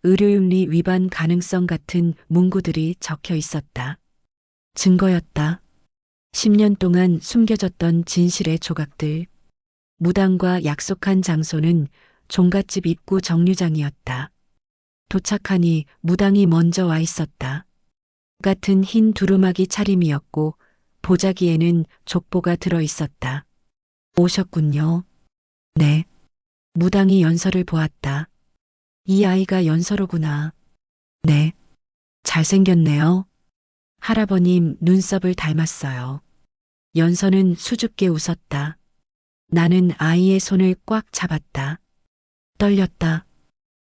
의료윤리 위반 가능성 같은 문구들이 적혀 있었다. 증거였다. 10년 동안 숨겨졌던 진실의 조각들. 무당과 약속한 장소는 종갓집 입구 정류장이었다. 도착하니 무당이 먼저 와 있었다. 같은 흰 두루마기 차림이었고 보자기에는 족보가 들어 있었다. 오셨군요. 네. 무당이 연서를 보았다. 이 아이가 연서로구나. 네. 잘생겼네요. 할아버님 눈썹을 닮았어요. 연서는 수줍게 웃었다. 나는 아이의 손을 꽉 잡았다. 떨렸다.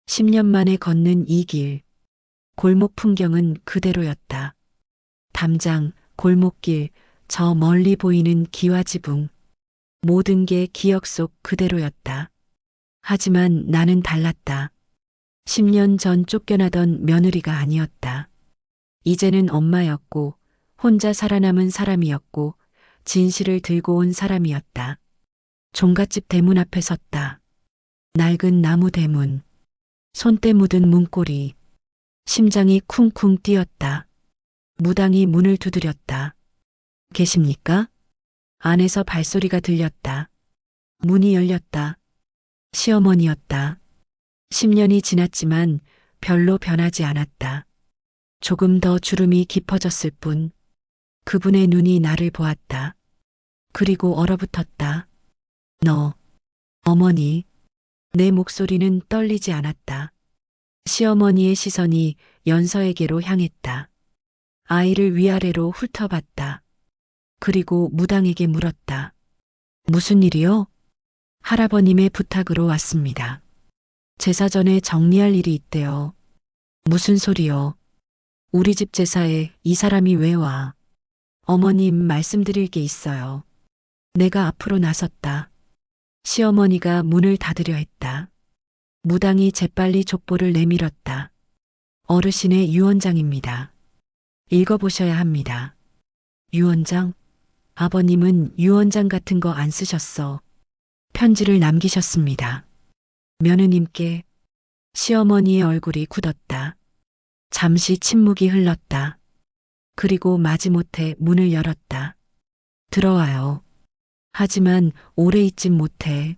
10년 만에 걷는 이 길. 골목 풍경은 그대로였다. 담장, 골목길, 저 멀리 보이는 기와지붕. 모든 게 기억 속 그대로였다. 하지만 나는 달랐다. 10년 전 쫓겨나던 며느리가 아니었다. 이제는 엄마였고, 혼자 살아남은 사람이었고, 진실을 들고 온 사람이었다. 종갓집 대문 앞에 섰다. 낡은 나무 대문. 손때 묻은 문고리. 심장이 쿵쿵 뛰었다. 무당이 문을 두드렸다. 계십니까? 안에서 발소리가 들렸다. 문이 열렸다. 시어머니였다. 10년이 지났지만 별로 변하지 않았다. 조금 더 주름이 깊어졌을 뿐. 그분의 눈이 나를 보았다. 그리고 얼어붙었다. 너, 어머니. 내 목소리는 떨리지 않았다. 시어머니의 시선이 연서에게로 향했다. 아이를 위아래로 훑어봤다. 그리고 무당에게 물었다. 무슨 일이요? 할아버님의 부탁으로 왔습니다. 제사 전에 정리할 일이 있대요. 무슨 소리요? 우리 집 제사에 이 사람이 왜 와? 어머님 말씀드릴 게 있어요. 내가 앞으로 나섰다. 시어머니가 문을 닫으려 했다. 무당이 재빨리 족보를 내밀었다. 어르신의 유언장입니다. 읽어보셔야 합니다. 유언장? 아버님은 유언장 같은 거 안 쓰셨어. 편지를 남기셨습니다. 며느님께. 시어머니의 얼굴이 굳었다. 잠시 침묵이 흘렀다. 그리고 마지못해 문을 열었다. 들어와요. 하지만 오래 있진 못해.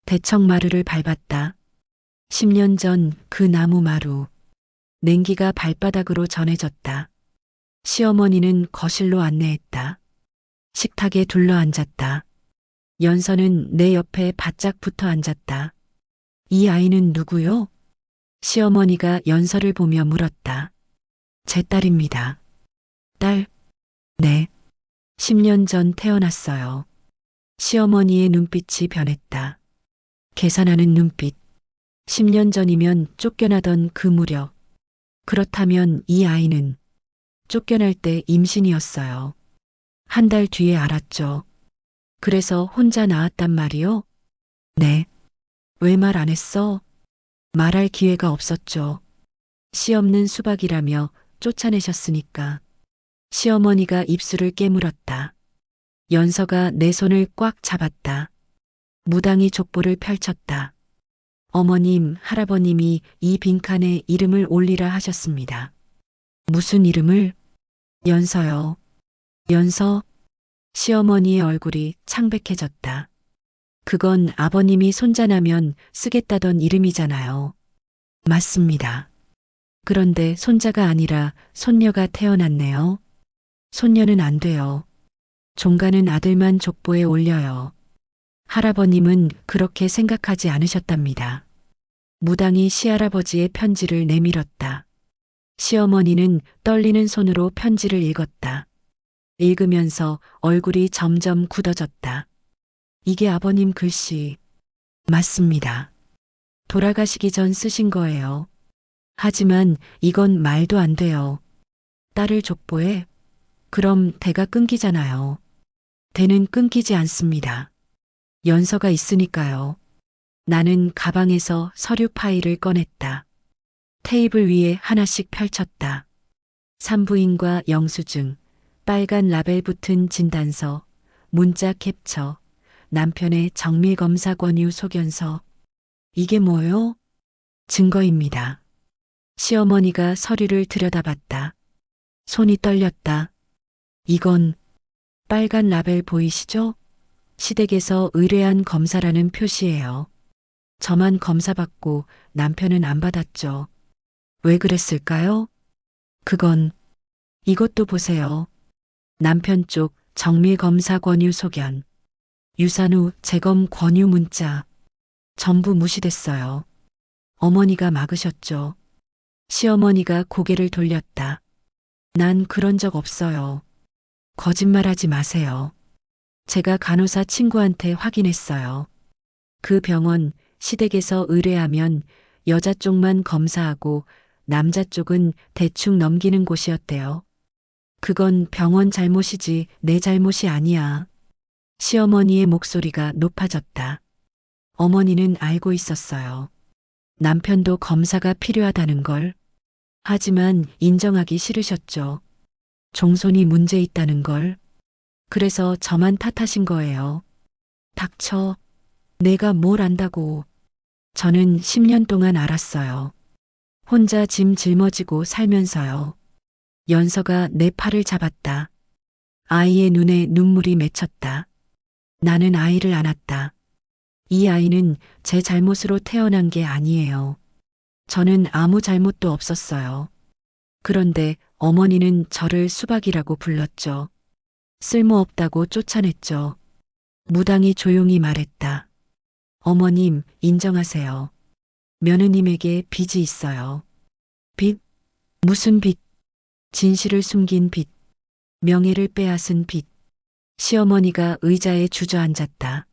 대청마루를 밟았다. 10년 전 그 나무 마루. 냉기가 발바닥으로 전해졌다. 시어머니는 거실로 안내했다. 식탁에 둘러앉았다. 연서는 내 옆에 바짝 붙어 앉았다. 이 아이는 누구요? 시어머니가 연서를 보며 물었다. 제 딸입니다. 딸? 네. 10년 전 태어났어요. 시어머니의 눈빛이 변했다. 계산하는 눈빛. 10년 전이면 쫓겨나던 그 무렵. 그렇다면 이 아이는 쫓겨날 때 임신이었어요. 한 달 뒤에 알았죠. 그래서 혼자 낳았단 말이요? 네. 왜 말 안 했어? 말할 기회가 없었죠. 씨 없는 수박이라며 쫓아내셨으니까. 시어머니가 입술을 깨물었다. 연서가 내 손을 꽉 잡았다. 무당이 족보를 펼쳤다. 어머님, 할아버님이 이 빈칸에 이름을 올리라 하셨습니다. 무슨 이름을? 연서요. 연서? 시어머니의 얼굴이 창백해졌다. 그건 아버님이 손자나면 쓰겠다던 이름이잖아요. 맞습니다. 그런데 손자가 아니라 손녀가 태어났네요. 손녀는 안 돼요. 종가는 아들만 족보에 올려요. 할아버님은 그렇게 생각하지 않으셨답니다. 무당이 시할아버지의 편지를 내밀었다. 시어머니는 떨리는 손으로 편지를 읽었다. 읽으면서 얼굴이 점점 굳어졌다. 이게 아버님 글씨. 맞습니다. 돌아가시기 전 쓰신 거예요. 하지만 이건 말도 안 돼요. 딸을 족보에? 그럼 대가 끊기잖아요. 대는 끊기지 않습니다. 연서가 있으니까요. 나는 가방에서 서류 파일을 꺼냈다. 테이블 위에 하나씩 펼쳤다. 산부인과 영수증, 빨간 라벨 붙은 진단서, 문자 캡처, 남편의 정밀검사 권유 소견서. 이게 뭐요? 증거입니다. 시어머니가 서류를 들여다봤다. 손이 떨렸다. 이건 빨간 라벨 보이시죠? 시댁에서 의뢰한 검사라는 표시예요. 저만 검사받고 남편은 안 받았죠. 왜 그랬을까요? 그건 이것도 보세요. 남편 쪽 정밀검사 권유 소견. 유산 후 재검 권유 문자. 전부 무시됐어요. 어머니가 막으셨죠. 시어머니가 고개를 돌렸다. 난 그런 적 없어요. 거짓말하지 마세요. 제가 간호사 친구한테 확인했어요. 그 병원 시댁에서 의뢰하면 여자 쪽만 검사하고 남자 쪽은 대충 넘기는 곳이었대요. 그건 병원 잘못이지 내 잘못이 아니야. 시어머니의 목소리가 높아졌다. 어머니는 알고 있었어요. 남편도 검사가 필요하다는 걸. 하지만 인정하기 싫으셨죠. 종손이 문제 있다는 걸. 그래서 저만 탓하신 거예요. 닥쳐. 내가 뭘 안다고. 저는 10년 동안 알았어요. 혼자 짐 짊어지고 살면서요. 연서가 내 팔을 잡았다. 아이의 눈에 눈물이 맺혔다. 나는 아이를 안았다. 이 아이는 제 잘못으로 태어난 게 아니에요. 저는 아무 잘못도 없었어요. 그런데 어머니는 저를 수박이라고 불렀죠. 쓸모없다고 쫓아냈죠. 무당이 조용히 말했다. 어머님, 인정하세요. 며느님에게 빚이 있어요. 빚? 무슨 빚? 진실을 숨긴 빚. 명예를 빼앗은 빚. 시어머니가 의자에 주저앉았다.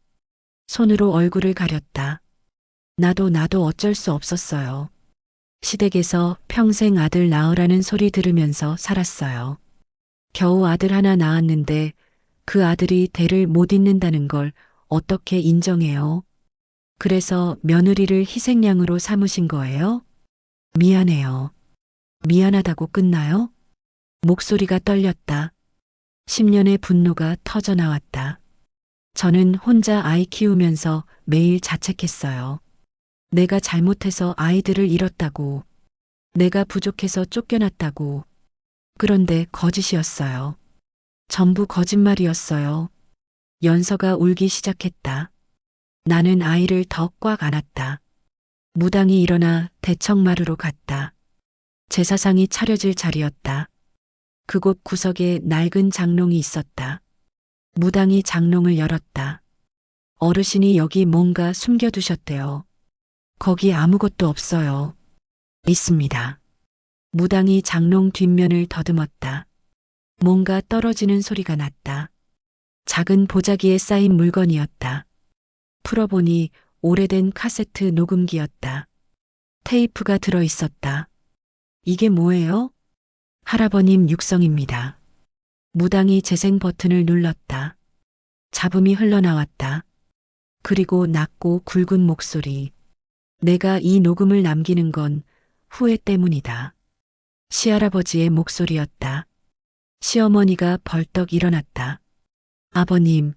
손으로 얼굴을 가렸다. 나도 어쩔 수 없었어요. 시댁에서 평생 아들 낳으라는 소리 들으면서 살았어요. 겨우 아들 하나 낳았는데 그 아들이 대를 못 잇는다는 걸 어떻게 인정해요? 그래서 며느리를 희생양으로 삼으신 거예요? 미안해요. 미안하다고 끝나요? 목소리가 떨렸다. 10년의 분노가 터져 나왔다. 저는 혼자 아이 키우면서 매일 자책했어요. 내가 잘못해서 아이들을 잃었다고. 내가 부족해서 쫓겨났다고. 그런데 거짓이었어요. 전부 거짓말이었어요. 연서가 울기 시작했다. 나는 아이를 더 꽉 안았다. 무당이 일어나 대청마루로 갔다. 제사상이 차려질 자리였다. 그곳 구석에 낡은 장롱이 있었다. 무당이 장롱을 열었다. 어르신이 여기 뭔가 숨겨두셨대요. 거기 아무것도 없어요. 있습니다. 무당이 장롱 뒷면을 더듬었다. 뭔가 떨어지는 소리가 났다. 작은 보자기에 쌓인 물건이었다. 풀어보니 오래된 카세트 녹음기였다. 테이프가 들어 있었다. 이게 뭐예요? 할아버님 육성입니다. 무당이 재생 버튼을 눌렀다. 잡음이 흘러나왔다. 그리고 낮고 굵은 목소리. 내가 이 녹음을 남기는 건 후회 때문이다. 시할아버지의 목소리였다. 시어머니가 벌떡 일어났다. 아버님,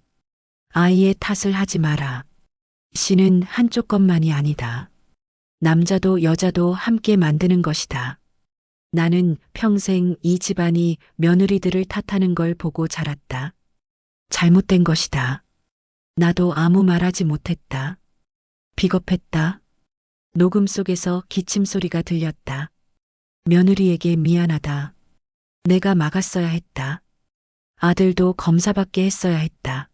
아이의 탓을 하지 마라. 씨는 한쪽 것만이 아니다. 남자도 여자도 함께 만드는 것이다. 나는 평생 이 집안이 며느리들을 탓하는 걸 보고 자랐다. 잘못된 것이다. 나도 아무 말하지 못했다. 비겁했다. 녹음 속에서 기침 소리가 들렸다. 며느리에게 미안하다. 내가 막았어야 했다. 아들도 검사받게 했어야 했다.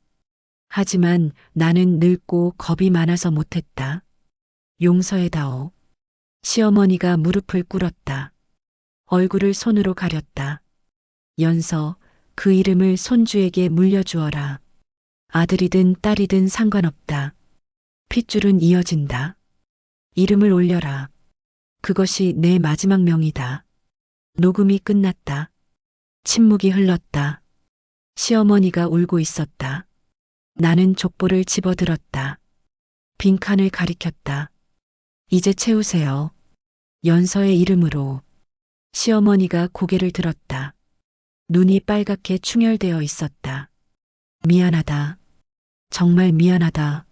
하지만 나는 늙고 겁이 많아서 못했다. 용서해다오. 시어머니가 무릎을 꿇었다. 얼굴을 손으로 가렸다. 연서, 그 이름을 손주에게 물려주어라. 아들이든 딸이든 상관없다. 핏줄은 이어진다. 이름을 올려라. 그것이 내 마지막 명이다. 녹음이 끝났다. 침묵이 흘렀다. 시어머니가 울고 있었다. 나는 족보를 집어들었다. 빈칸을 가리켰다. 이제 채우세요. 연서의 이름으로. 시어머니가 고개를 들었다. 눈이 빨갛게 충혈되어 있었다. 미안하다. 정말 미안하다.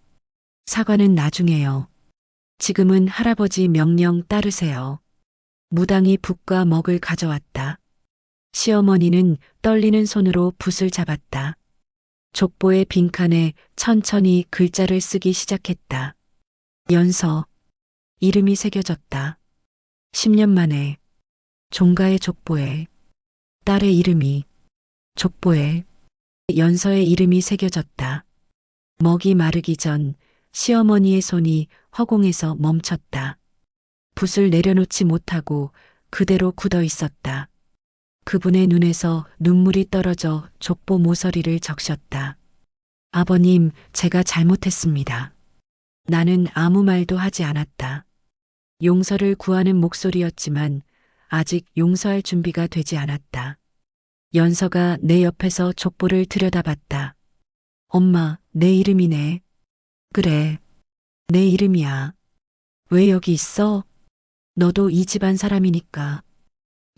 사과는 나중에요. 지금은 할아버지 명령 따르세요. 무당이 붓과 먹을 가져왔다. 시어머니는 떨리는 손으로 붓을 잡았다. 족보의 빈칸에 천천히 글자를 쓰기 시작했다. 연서. 이름이 새겨졌다. 10년 만에. 종가의 족보에. 딸의 이름이. 족보에. 연서의 이름이 새겨졌다. 먹이 마르기 전 시어머니의 손이 허공에서 멈췄다. 붓을 내려놓지 못하고 그대로 굳어 있었다. 그분의 눈에서 눈물이 떨어져 족보 모서리를 적셨다. 아버님, 제가 잘못했습니다. 나는 아무 말도 하지 않았다. 용서를 구하는 목소리였지만 아직 용서할 준비가 되지 않았다. 연서가 내 옆에서 족보를 들여다봤다. 엄마, 내 이름이네. 그래, 내 이름이야. 왜 여기 있어? 너도 이 집안 사람이니까.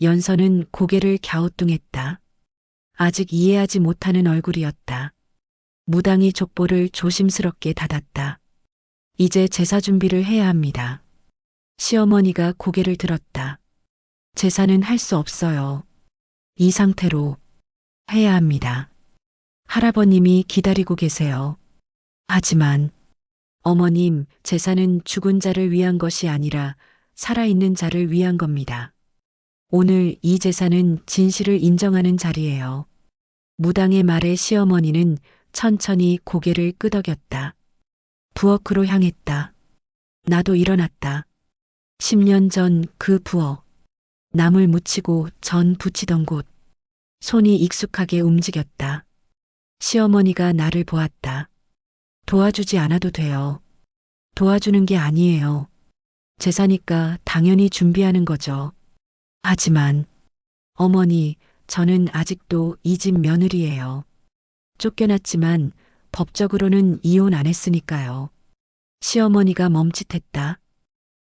연서는 고개를 갸우뚱했다. 아직 이해하지 못하는 얼굴이었다. 무당이 족보를 조심스럽게 닫았다. 이제 제사 준비를 해야 합니다. 시어머니가 고개를 들었다. 제사는 할 수 없어요. 이 상태로 해야 합니다. 할아버님이 기다리고 계세요. 하지만 어머님, 제사는 죽은 자를 위한 것이 아니라 살아있는 자를 위한 겁니다. 오늘 이 제사는 진실을 인정하는 자리예요. 무당의 말에 시어머니는 천천히 고개를 끄덕였다. 부엌으로 향했다. 나도 일어났다. 10년 전 그 부엌. 나물 묻히고 전 부치던 곳. 손이 익숙하게 움직였다. 시어머니가 나를 보았다. 도와주지 않아도 돼요. 도와주는 게 아니에요. 제사니까 당연히 준비하는 거죠. 하지만 어머니, 저는 아직도 이 집 며느리예요. 쫓겨났지만 법적으로는 이혼 안 했으니까요. 시어머니가 멈칫했다.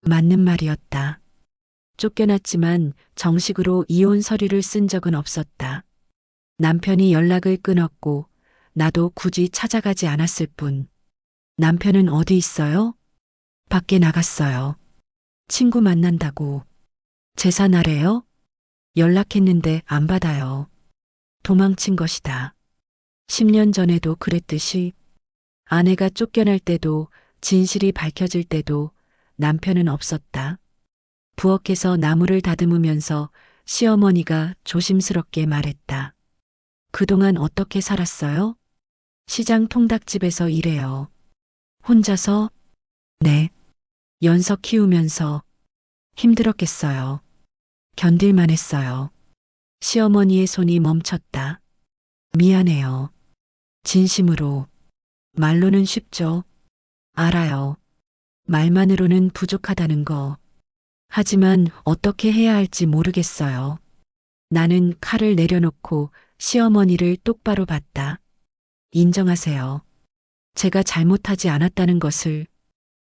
맞는 말이었다. 쫓겨났지만 정식으로 이혼 서류를 쓴 적은 없었다. 남편이 연락을 끊었고 나도 굳이 찾아가지 않았을 뿐. 남편은 어디 있어요? 밖에 나갔어요. 친구 만난다고. 제사 날에요? 연락했는데 안 받아요. 도망친 것이다. 10년 전에도 그랬듯이 아내가 쫓겨날 때도 진실이 밝혀질 때도 남편은 없었다. 부엌에서 나무를 다듬으면서 시어머니가 조심스럽게 말했다. 그동안 어떻게 살았어요? 시장 통닭집에서 일해요. 혼자서? 네. 연서 키우면서 힘들었겠어요. 견딜만 했어요. 시어머니의 손이 멈췄다. 미안해요. 진심으로. 말로는 쉽죠. 알아요. 말만으로는 부족하다는 거. 하지만 어떻게 해야 할지 모르겠어요. 나는 칼을 내려놓고 시어머니를 똑바로 봤다. 인정하세요. 제가 잘못하지 않았다는 것을,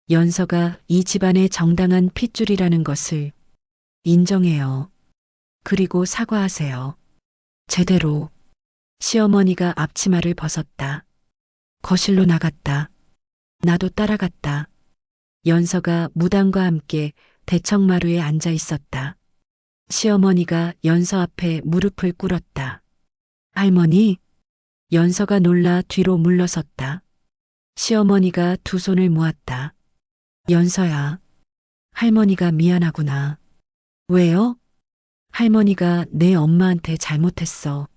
연서가 이 집안의 정당한 핏줄이라는 것을 인정해요. 그리고 사과하세요. 제대로. 시어머니가 앞치마를 벗었다. 거실로 나갔다. 나도 따라갔다. 연서가 무당과 함께 대청마루에 앉아 있었다. 시어머니가 연서 앞에 무릎을 꿇었다. 할머니? 연서가 놀라 뒤로 물러섰다. 시어머니가 두 손을 모았다. 연서야. 할머니가 미안하구나. 왜요? 할머니가 내 엄마한테 잘못했어.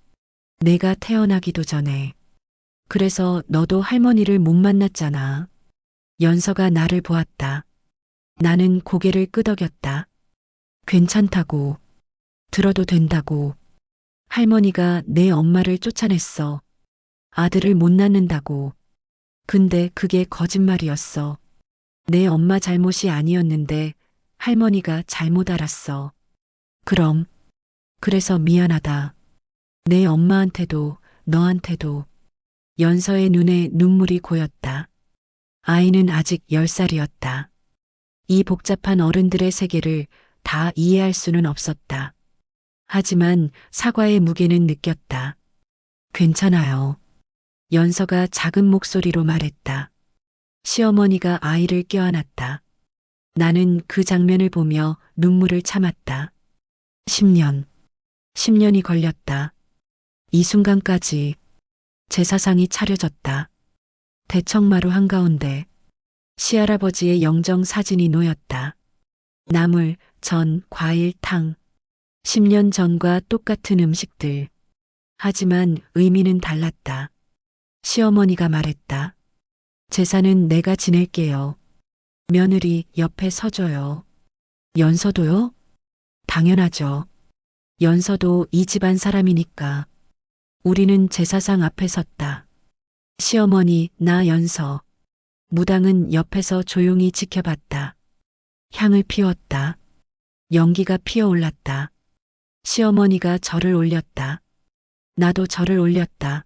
내가 태어나기도 전에. 그래서 너도 할머니를 못 만났잖아. 연서가 나를 보았다. 나는 고개를 끄덕였다. 괜찮다고. 들어도 된다고. 할머니가 내 엄마를 쫓아냈어. 아들을 못 낳는다고. 근데 그게 거짓말이었어. 내 엄마 잘못이 아니었는데 할머니가 잘못 알았어. 그럼. 그래서 미안하다. 내 엄마한테도 너한테도. 연서의 눈에 눈물이 고였다. 아이는 아직 10살이었다. 이 복잡한 어른들의 세계를 다 이해할 수는 없었다. 하지만 사과의 무게는 느꼈다. 괜찮아요. 연서가 작은 목소리로 말했다. 시어머니가 아이를 껴안았다. 나는 그 장면을 보며 눈물을 참았다. 10년. 10년이 걸렸다. 이 순간까지 제사상이 차려졌다. 대청마루 한가운데 시할아버지의 영정 사진이 놓였다. 나물, 전, 과일, 탕. 10년 전과 똑같은 음식들. 하지만 의미는 달랐다. 시어머니가 말했다. 제사는 내가 지낼게요. 며느리 옆에 서줘요. 연서도요? 당연하죠. 연서도 이 집안 사람이니까. 우리는 제사상 앞에 섰다. 시어머니, 나 연서. 무당은 옆에서 조용히 지켜봤다. 향을 피웠다. 연기가 피어올랐다. 시어머니가 절을 올렸다. 나도 절을 올렸다.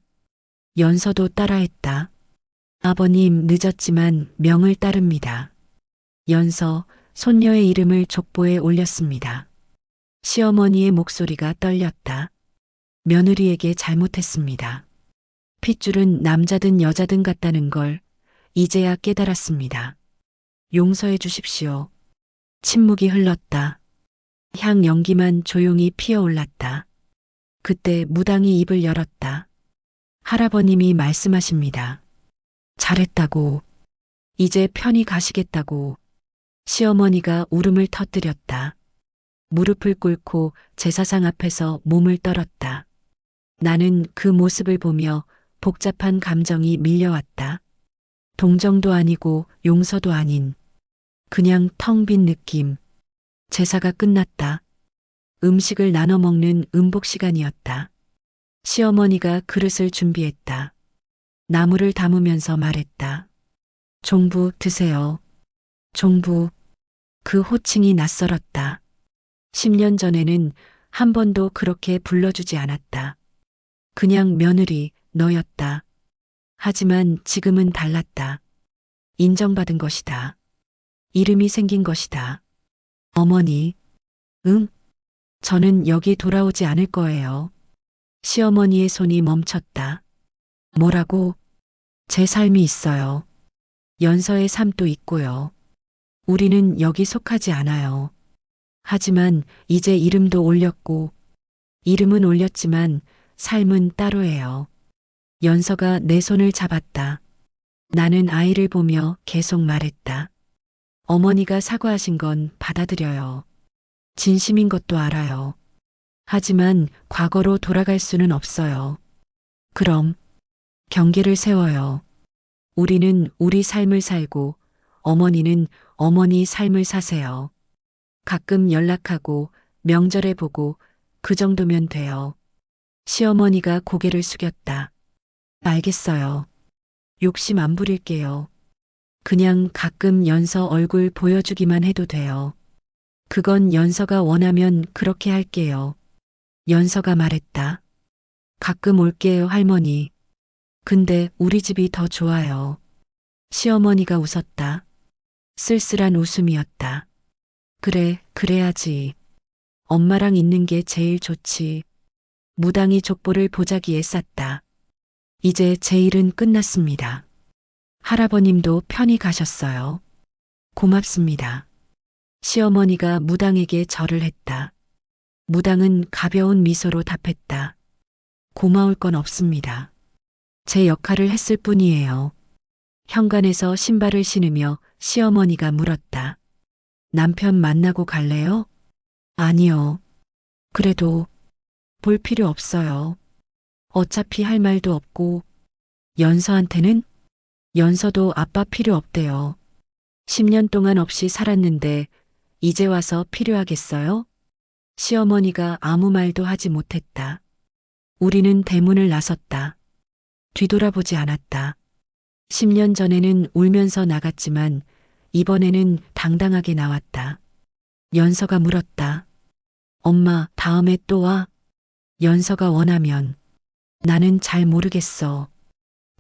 연서도 따라했다. 아버님 늦었지만 명을 따릅니다. 연서, 손녀의 이름을 족보에 올렸습니다. 시어머니의 목소리가 떨렸다. 며느리에게 잘못했습니다. 핏줄은 남자든 여자든 같다는 걸 이제야 깨달았습니다. 용서해 주십시오. 침묵이 흘렀다. 향 연기만 조용히 피어올랐다. 그때 무당이 입을 열었다. 할아버님이 말씀하십니다. 잘했다고. 이제 편히 가시겠다고. 시어머니가 울음을 터뜨렸다. 무릎을 꿇고 제사상 앞에서 몸을 떨었다. 나는 그 모습을 보며 복잡한 감정이 밀려왔다. 동정도 아니고 용서도 아닌 그냥 텅 빈 느낌. 제사가 끝났다. 음식을 나눠 먹는 음복 시간이었다. 시어머니가 그릇을 준비했다. 나물을 담으면서 말했다. 종부 드세요. 종부. 그 호칭이 낯설었다. 10년 전에는 한 번도 그렇게 불러주지 않았다. 그냥 며느리, 너였다. 하지만 지금은 달랐다. 인정받은 것이다. 이름이 생긴 것이다. 어머니, 응? 저는 여기 돌아오지 않을 거예요. 시어머니의 손이 멈췄다. 뭐라고? 제 삶이 있어요. 연서의 삶도 있고요. 우리는 여기 속하지 않아요. 하지만 이제 이름도 올렸고, 이름은 올렸지만 삶은 따로예요. 연서가 내 손을 잡았다. 나는 아이를 보며 계속 말했다. 어머니가 사과하신 건 받아들여요. 진심인 것도 알아요. 하지만 과거로 돌아갈 수는 없어요. 그럼 경계를 세워요. 우리는 우리 삶을 살고 어머니는 어머니 삶을 사세요. 가끔 연락하고 명절에 보고 그 정도면 돼요. 시어머니가 고개를 숙였다. 알겠어요. 욕심 안 부릴게요. 그냥 가끔 연서 얼굴 보여주기만 해도 돼요. 그건 연서가 원하면 그렇게 할게요. 연서가 말했다. 가끔 올게요, 할머니. 근데 우리 집이 더 좋아요. 시어머니가 웃었다. 쓸쓸한 웃음이었다. 그래, 그래야지. 엄마랑 있는 게 제일 좋지. 무당이 족보를 보자기에 쌌다. 이제 제 일은 끝났습니다. 할아버님도 편히 가셨어요. 고맙습니다. 시어머니가 무당에게 절을 했다. 무당은 가벼운 미소로 답했다. 고마울 건 없습니다. 제 역할을 했을 뿐이에요. 현관에서 신발을 신으며 시어머니가 물었다. 남편 만나고 갈래요? 아니요. 그래도 볼 필요 없어요. 어차피 할 말도 없고 연서한테는? 연서도 아빠 필요 없대요. 10년 동안 없이 살았는데 이제 와서 필요하겠어요? 시어머니가 아무 말도 하지 못했다. 우리는 대문을 나섰다. 뒤돌아보지 않았다. 10년 전에는 울면서 나갔지만 이번에는 당당하게 나왔다. 연서가 물었다. 엄마, 다음에 또 와? 연서가 원하면. 나는 잘 모르겠어.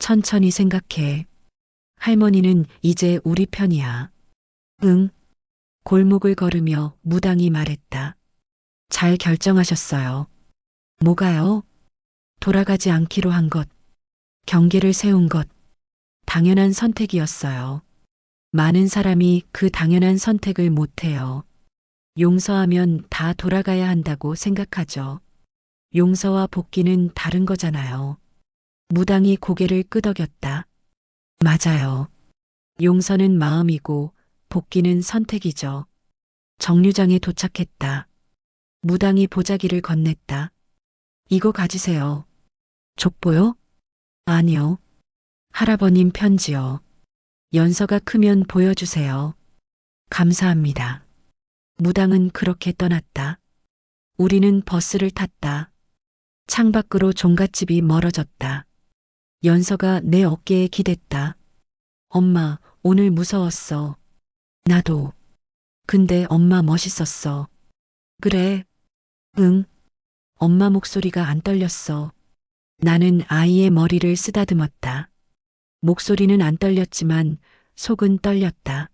천천히 생각해. 할머니는 이제 우리 편이야. 응. 골목을 걸으며 무당이 말했다. 잘 결정하셨어요. 뭐가요? 돌아가지 않기로 한 것. 경계를 세운 것. 당연한 선택이었어요. 많은 사람이 그 당연한 선택을 못해요. 용서하면 다 돌아가야 한다고 생각하죠. 용서와 복귀는 다른 거잖아요. 무당이 고개를 끄덕였다. 맞아요. 용서는 마음이고 복귀는 선택이죠. 정류장에 도착했다. 무당이 보자기를 건넸다. 이거 가지세요. 족보요? 아니요. 할아버님 편지요. 연서가 크면 보여주세요. 감사합니다. 무당은 그렇게 떠났다. 우리는 버스를 탔다. 창밖으로 종갓집이 멀어졌다. 연서가 내 어깨에 기댔다. 엄마, 오늘 무서웠어. 나도. 근데 엄마 멋있었어. 그래. 응. 엄마 목소리가 안 떨렸어. 나는 아이의 머리를 쓰다듬었다. 목소리는 안 떨렸지만 속은 떨렸다.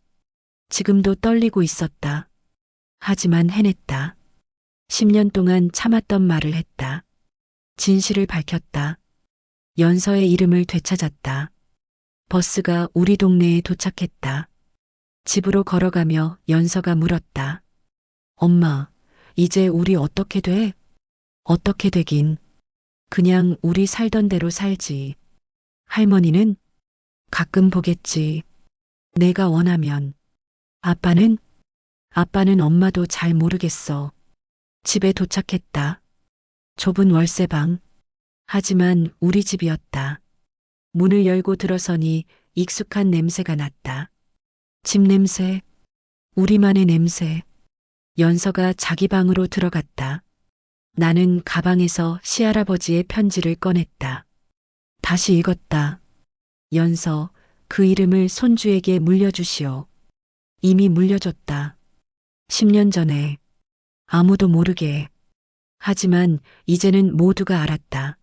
지금도 떨리고 있었다. 하지만 해냈다. 10년 동안 참았던 말을 했다. 진실을 밝혔다. 연서의 이름을 되찾았다. 버스가 우리 동네에 도착했다. 집으로 걸어가며 연서가 물었다. 엄마, 이제 우리 어떻게 돼? 어떻게 되긴. 그냥 우리 살던 대로 살지. 할머니는 가끔 보겠지. 내가 원하면. 아빠는? 아빠는 엄마도 잘 모르겠어. 집에 도착했다. 좁은 월세방. 하지만 우리 집이었다. 문을 열고 들어서니 익숙한 냄새가 났다. 집 냄새. 우리만의 냄새. 연서가 자기 방으로 들어갔다. 나는 가방에서 시할아버지의 편지를 꺼냈다. 다시 읽었다. 연서, 그 이름을 손주에게 물려주시오. 이미 물려줬다. 10년 전에. 아무도 모르게. 하지만 이제는 모두가 알았다.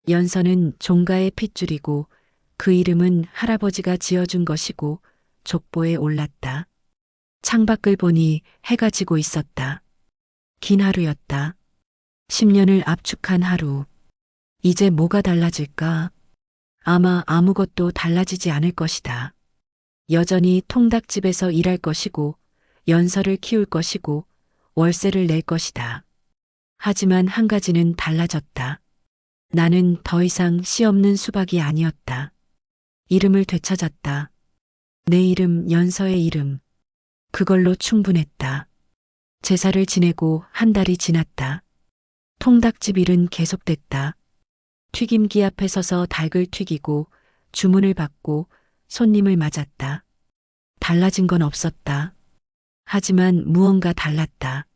연서는 종가의 핏줄이고 그 이름은 할아버지가 지어준 것이고 족보에 올랐다. 창밖을 보니 해가 지고 있었다. 긴 하루였다. 10년을 압축한 하루. 이제 뭐가 달라질까? 아마 아무것도 달라지지 않을 것이다. 여전히 통닭집에서 일할 것이고, 연서를 키울 것이고, 월세를 낼 것이다. 하지만 한 가지는 달라졌다. 나는 더 이상 씨 없는 수박이 아니었다. 이름을 되찾았다. 내 이름, 연서의 이름. 그걸로 충분했다. 제사를 지내고 한 달이 지났다. 통닭집 일은 계속됐다. 튀김기 앞에 서서 닭을 튀기고 주문을 받고 손님을 맞았다. 달라진 건 없었다. 하지만 무언가 달랐다.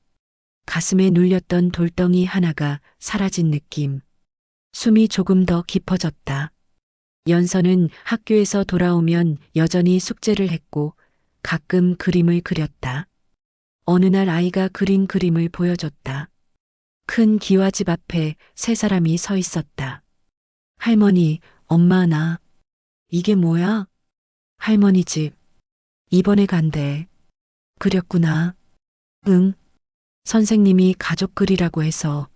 가슴에 눌렸던 돌덩이 하나가 사라진 느낌. 숨이 조금 더 깊어졌다. 연서는 학교에서 돌아오면 여전히 숙제를 했고 가끔 그림을 그렸다. 어느 날 아이가 그린 그림을 보여줬다. 큰 기와집 앞에 세 사람이 서 있었다. 할머니, 엄마, 나. 이게 뭐야? 할머니 집. 이번에 간대. 그렸구나. 응. 선생님이 가족 그리라고 해서.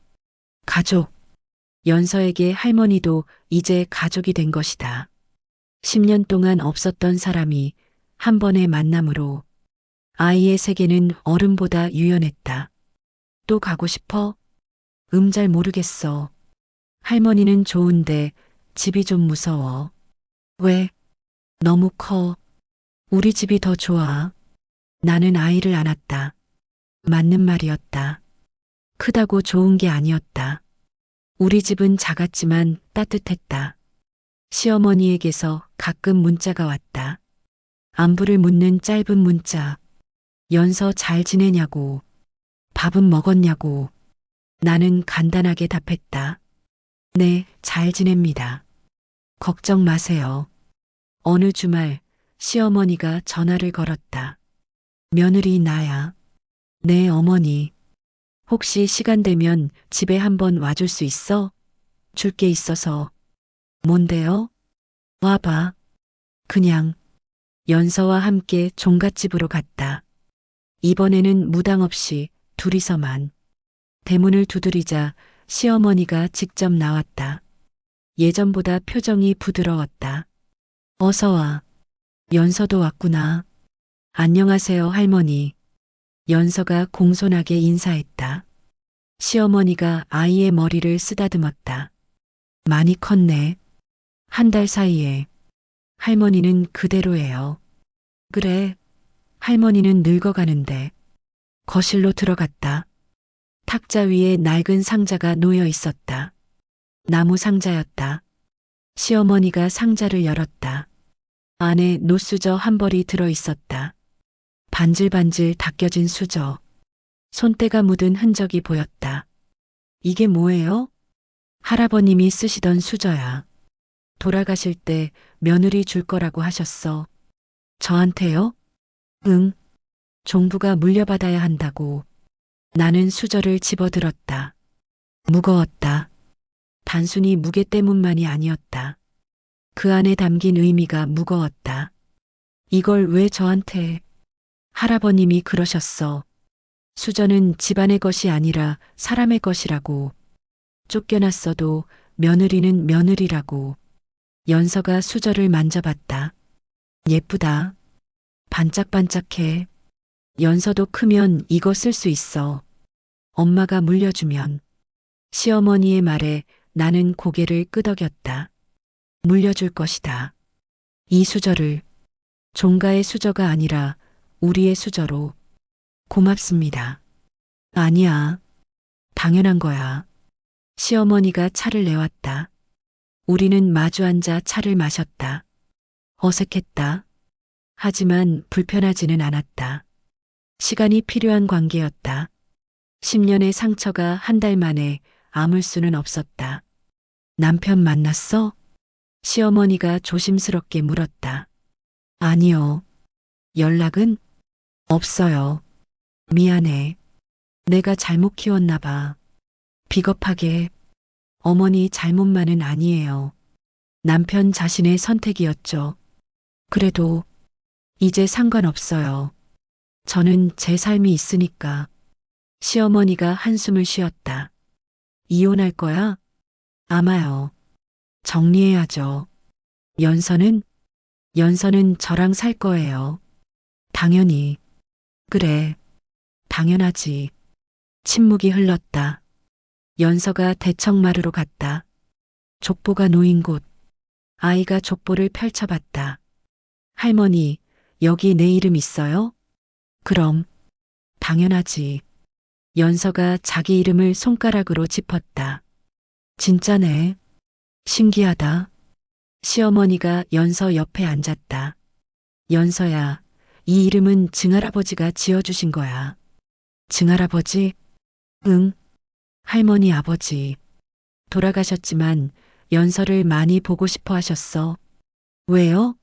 가족. 연서에게 할머니도 이제 가족이 된 것이다. 10년 동안 없었던 사람이 한 번의 만남으로 아이의 세계는 어른보다 유연했다. 또 가고 싶어? 잘 모르겠어. 할머니는 좋은데 집이 좀 무서워. 왜? 너무 커. 우리 집이 더 좋아. 나는 아이를 안았다. 맞는 말이었다. 크다고 좋은 게 아니었다. 우리 집은 작았지만 따뜻했다. 시어머니에게서 가끔 문자가 왔다. 안부를 묻는 짧은 문자. 연서 잘 지내냐고. 밥은 먹었냐고. 나는 간단하게 답했다. 네, 잘 지냅니다. 걱정 마세요. 어느 주말 시어머니가 전화를 걸었다. 며느리 나야. 네, 어머니. 혹시 시간 되면 집에 한번 와줄 수 있어? 줄 게 있어서. 뭔데요? 와봐. 그냥. 연서와 함께 종갓집으로 갔다. 이번에는 무당 없이 둘이서만. 대문을 두드리자 시어머니가 직접 나왔다. 예전보다 표정이 부드러웠다. 어서 와. 연서도 왔구나. 안녕하세요, 할머니. 연서가 공손하게 인사했다. 시어머니가 아이의 머리를 쓰다듬었다. 많이 컸네. 한 달 사이에. 할머니는 그대로예요. 그래. 할머니는 늙어가는데. 거실로 들어갔다. 탁자 위에 낡은 상자가 놓여 있었다. 나무 상자였다. 시어머니가 상자를 열었다. 안에 노수저 한 벌이 들어 있었다. 반질반질 닦여진 수저. 손때가 묻은 흔적이 보였다. 이게 뭐예요? 할아버님이 쓰시던 수저야. 돌아가실 때 며느리 줄 거라고 하셨어. 저한테요? 응. 종부가 물려받아야 한다고. 나는 수저를 집어들었다. 무거웠다. 단순히 무게 때문만이 아니었다. 그 안에 담긴 의미가 무거웠다. 이걸 왜 저한테? 할아버님이 그러셨어. 수저는 집안의 것이 아니라 사람의 것이라고. 쫓겨났어도 며느리는 며느리라고. 연서가 수저를 만져봤다. 예쁘다. 반짝반짝해. 연서도 크면 이거 쓸 수 있어. 엄마가 물려주면. 시어머니의 말에 나는 고개를 끄덕였다. 물려줄 것이다. 이 수저를. 종가의 수저가 아니라 우리의 수저로. 고맙습니다. 아니야. 당연한 거야. 시어머니가 차를 내왔다. 우리는 마주 앉아 차를 마셨다. 어색했다. 하지만 불편하지는 않았다. 시간이 필요한 관계였다. 10년의 상처가 한 달 만에 아물 수는 없었다. 남편 만났어? 시어머니가 조심스럽게 물었다. 아니요. 연락은? 없어요. 미안해. 내가 잘못 키웠나 봐. 비겁하게. 어머니 잘못만은 아니에요. 남편 자신의 선택이었죠. 그래도 이제 상관없어요. 저는 제 삶이 있으니까. 시어머니가 한숨을 쉬었다. 이혼할 거야? 아마요. 정리해야죠. 연서는? 연서는 저랑 살 거예요. 당연히. 그래. 당연하지. 침묵이 흘렀다. 연서가 대청마루로 갔다. 족보가 놓인 곳. 아이가 족보를 펼쳐봤다. 할머니, 여기 내 이름 있어요? 그럼. 당연하지. 연서가 자기 이름을 손가락으로 짚었다. 진짜네. 신기하다. 시어머니가 연서 옆에 앉았다. 연서야, 이 이름은 증할아버지가 지어주신 거야. 증할아버지? 응. 할머니 아버지. 돌아가셨지만 연서를 많이 보고 싶어 하셨어. 왜요?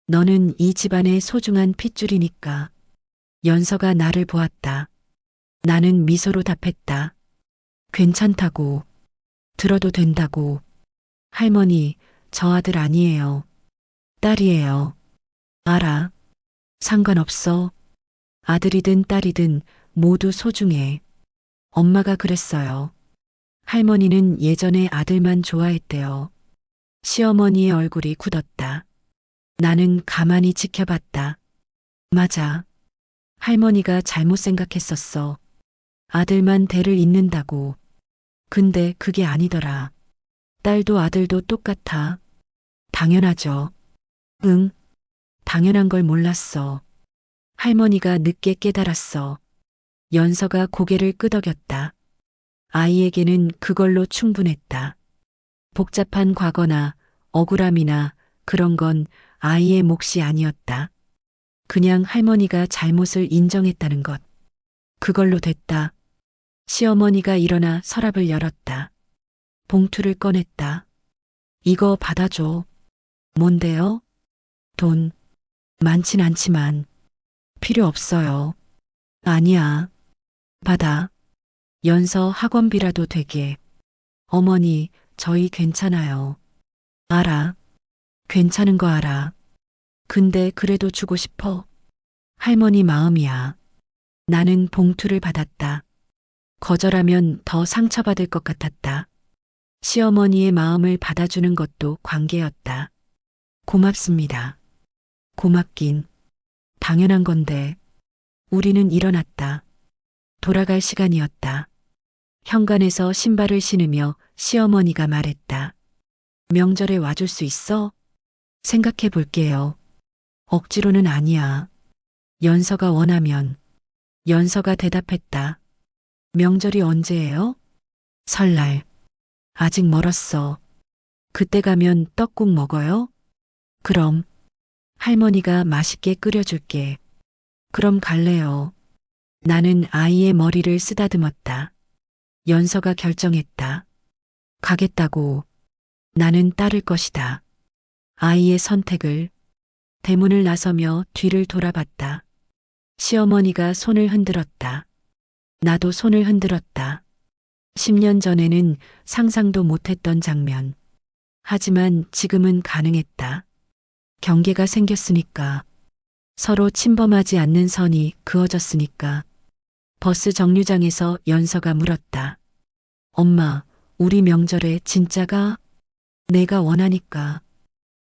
너는 이 집안의 소중한 핏줄이니까. 연서가 나를 보았다. 나는 미소로 답했다. 괜찮다고. 들어도 된다고. 할머니, 저 아들 아니에요. 딸이에요. 알아. 상관없어. 아들이든 딸이든 모두 소중해. 엄마가 그랬어요. 할머니는 예전에 아들만 좋아했대요. 시어머니의 얼굴이 굳었다. 나는 가만히 지켜봤다. 맞아. 할머니가 잘못 생각했었어. 아들만 대를 잇는다고. 근데 그게 아니더라. 딸도 아들도 똑같아. 당연하죠. 응. 당연한 걸 몰랐어. 할머니가 늦게 깨달았어. 연서가 고개를 끄덕였다. 아이에게는 그걸로 충분했다. 복잡한 과거나 억울함이나 그런 건 아이의 몫이 아니었다. 그냥 할머니가 잘못을 인정했다는 것. 그걸로 됐다. 시어머니가 일어나 서랍을 열었다. 봉투를 꺼냈다. 이거 받아줘. 뭔데요? 돈. 많진 않지만. 필요 없어요. 아니야. 받아. 연서 학원비라도 되게. 어머니, 저희 괜찮아요. 알아. 괜찮은 거 알아. 근데 그래도 주고 싶어. 할머니 마음이야. 나는 봉투를 받았다. 거절하면 더 상처받을 것 같았다. 시어머니의 마음을 받아주는 것도 관계였다. 고맙습니다. 고맙긴. 당연한 건데. 우리는 일어났다. 돌아갈 시간이었다. 현관에서 신발을 신으며 시어머니가 말했다. 명절에 와줄 수 있어? 생각해 볼게요. 억지로는 아니야. 연서가 원하면. 연서가 대답했다. 명절이 언제예요? 설날. 아직 멀었어. 그때 가면 떡국 먹어요? 그럼. 할머니가 맛있게 끓여줄게. 그럼 갈래요. 나는 아이의 머리를 쓰다듬었다. 연서가 결정했다. 가겠다고. 나는 따를 것이다. 아이의 선택을. 대문을 나서며 뒤를 돌아봤다. 시어머니가 손을 흔들었다. 나도 손을 흔들었다. 10년 전에는 상상도 못했던 장면. 하지만 지금은 가능했다. 경계가 생겼으니까. 서로 침범하지 않는 선이 그어졌으니까. 버스 정류장에서 연서가 물었다. 엄마, 우리 명절에 진짜가? 내가 원하니까.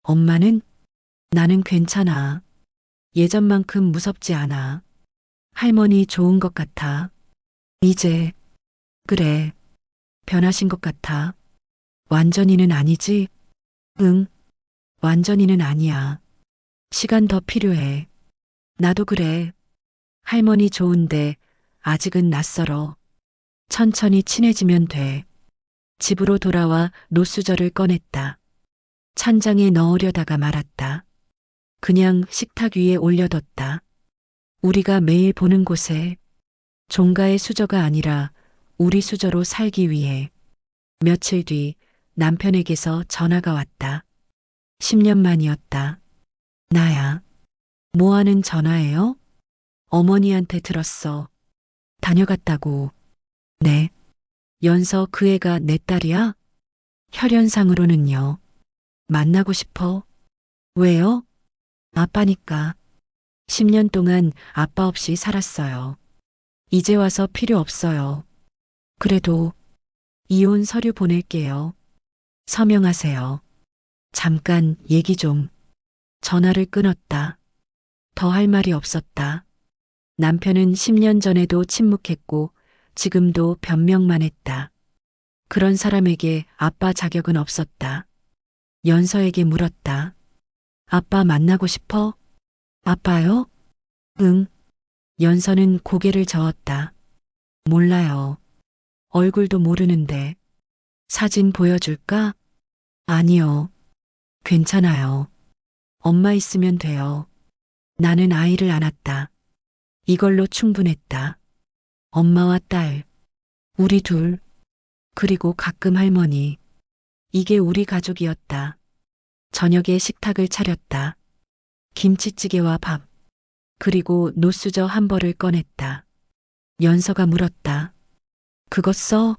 엄마는? 나는 괜찮아. 예전만큼 무섭지 않아. 할머니 좋은 것 같아. 이제, 그래. 변하신 것 같아. 완전히는 아니지? 응, 완전히는 아니야. 시간 더 필요해. 나도 그래. 할머니 좋은데 아직은 낯설어. 천천히 친해지면 돼. 집으로 돌아와 노수저를 꺼냈다. 찬장에 넣으려다가 말았다. 그냥 식탁 위에 올려뒀다. 우리가 매일 보는 곳에 종가의 수저가 아니라 우리 수저로 살기 위해. 며칠 뒤 남편에게서 전화가 왔다. 10년 만이었다. 나야. 뭐 하는 전화예요? 어머니한테 들었어. 다녀갔다고. 네. 연서 그 애가 내 딸이야? 혈연상으로는요. 만나고 싶어. 왜요? 아빠니까. 10년 동안 아빠 없이 살았어요. 이제 와서 필요 없어요. 그래도 이혼 서류 보낼게요. 서명하세요. 잠깐 얘기 좀. 전화를 끊었다. 더 할 말이 없었다. 남편은 10년 전에도 침묵했고 지금도 변명만 했다. 그런 사람에게 아빠 자격은 없었다. 연서에게 물었다. 아빠 만나고 싶어? 아빠요? 응. 연서는 고개를 저었다. 몰라요. 얼굴도 모르는데. 사진 보여줄까? 아니요. 괜찮아요. 엄마 있으면 돼요. 나는 아이를 안았다. 이걸로 충분했다. 엄마와 딸, 우리 둘, 그리고 가끔 할머니. 이게 우리 가족이었다. 저녁에 식탁을 차렸다. 김치찌개와 밥, 그리고 노수저 한 벌을 꺼냈다. 연서가 물었다. 그거 써?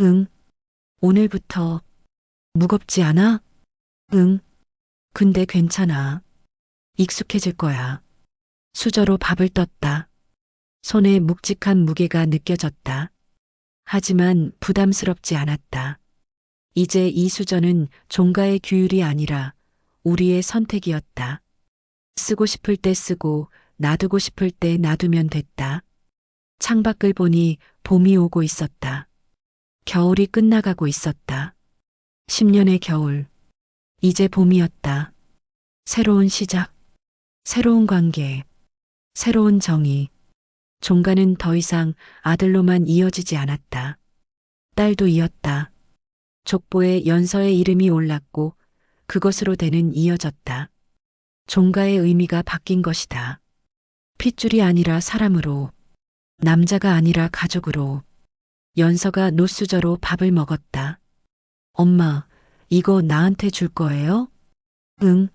응. 오늘부터. 무겁지 않아? 응. 근데 괜찮아. 익숙해질 거야. 수저로 밥을 떴다. 손에 묵직한 무게가 느껴졌다. 하지만 부담스럽지 않았다. 이제 이 수저는 종가의 규율이 아니라 우리의 선택이었다. 쓰고 싶을 때 쓰고 놔두고 싶을 때 놔두면 됐다. 창밖을 보니 봄이 오고 있었다. 겨울이 끝나가고 있었다. 10년의 겨울. 이제 봄이었다. 새로운 시작, 새로운 관계, 새로운 정의. 종가는 더 이상 아들로만 이어지지 않았다. 딸도 이었다. 족보에 연서의 이름이 올랐고 그것으로 대는 이어졌다. 종가의 의미가 바뀐 것이다. 핏줄이 아니라 사람으로, 남자가 아니라 가족으로. 연서가 노수저로 밥을 먹었다. 엄마, 이거 나한테 줄 거예요? 응.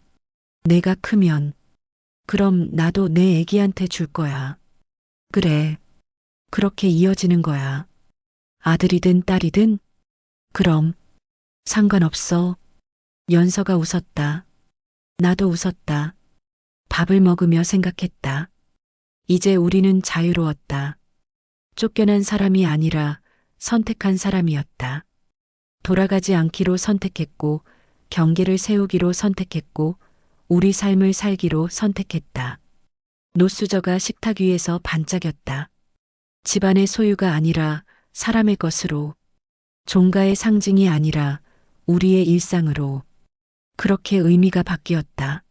내가 크면. 그럼 나도 내 애기한테 줄 거야. 그래. 그렇게 이어지는 거야. 아들이든 딸이든. 그럼. 상관없어. 연서가 웃었다. 나도 웃었다. 밥을 먹으며 생각했다. 이제 우리는 자유로웠다. 쫓겨난 사람이 아니라 선택한 사람이었다. 돌아가지 않기로 선택했고, 경계를 세우기로 선택했고, 우리 삶을 살기로 선택했다. 노수저가 식탁 위에서 반짝였다. 집안의 소유가 아니라 사람의 것으로, 종가의 상징이 아니라 우리의 일상으로. 그렇게 의미가 바뀌었다.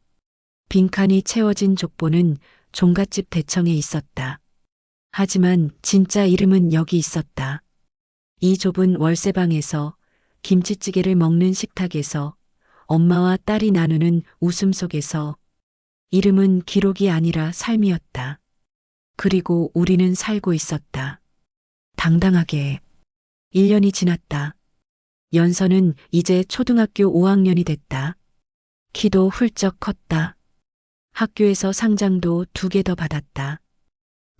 빈칸이 채워진 족보는 종갓집 대청에 있었다. 하지만 진짜 이름은 여기 있었다. 이 좁은 월세방에서, 김치찌개를 먹는 식탁에서, 엄마와 딸이 나누는 웃음 속에서. 이름은 기록이 아니라 삶이었다. 그리고 우리는 살고 있었다. 당당하게. 1년이 지났다. 연서는 이제 초등학교 5학년이 됐다. 키도 훌쩍 컸다. 학교에서 상장도 2개 더 받았다.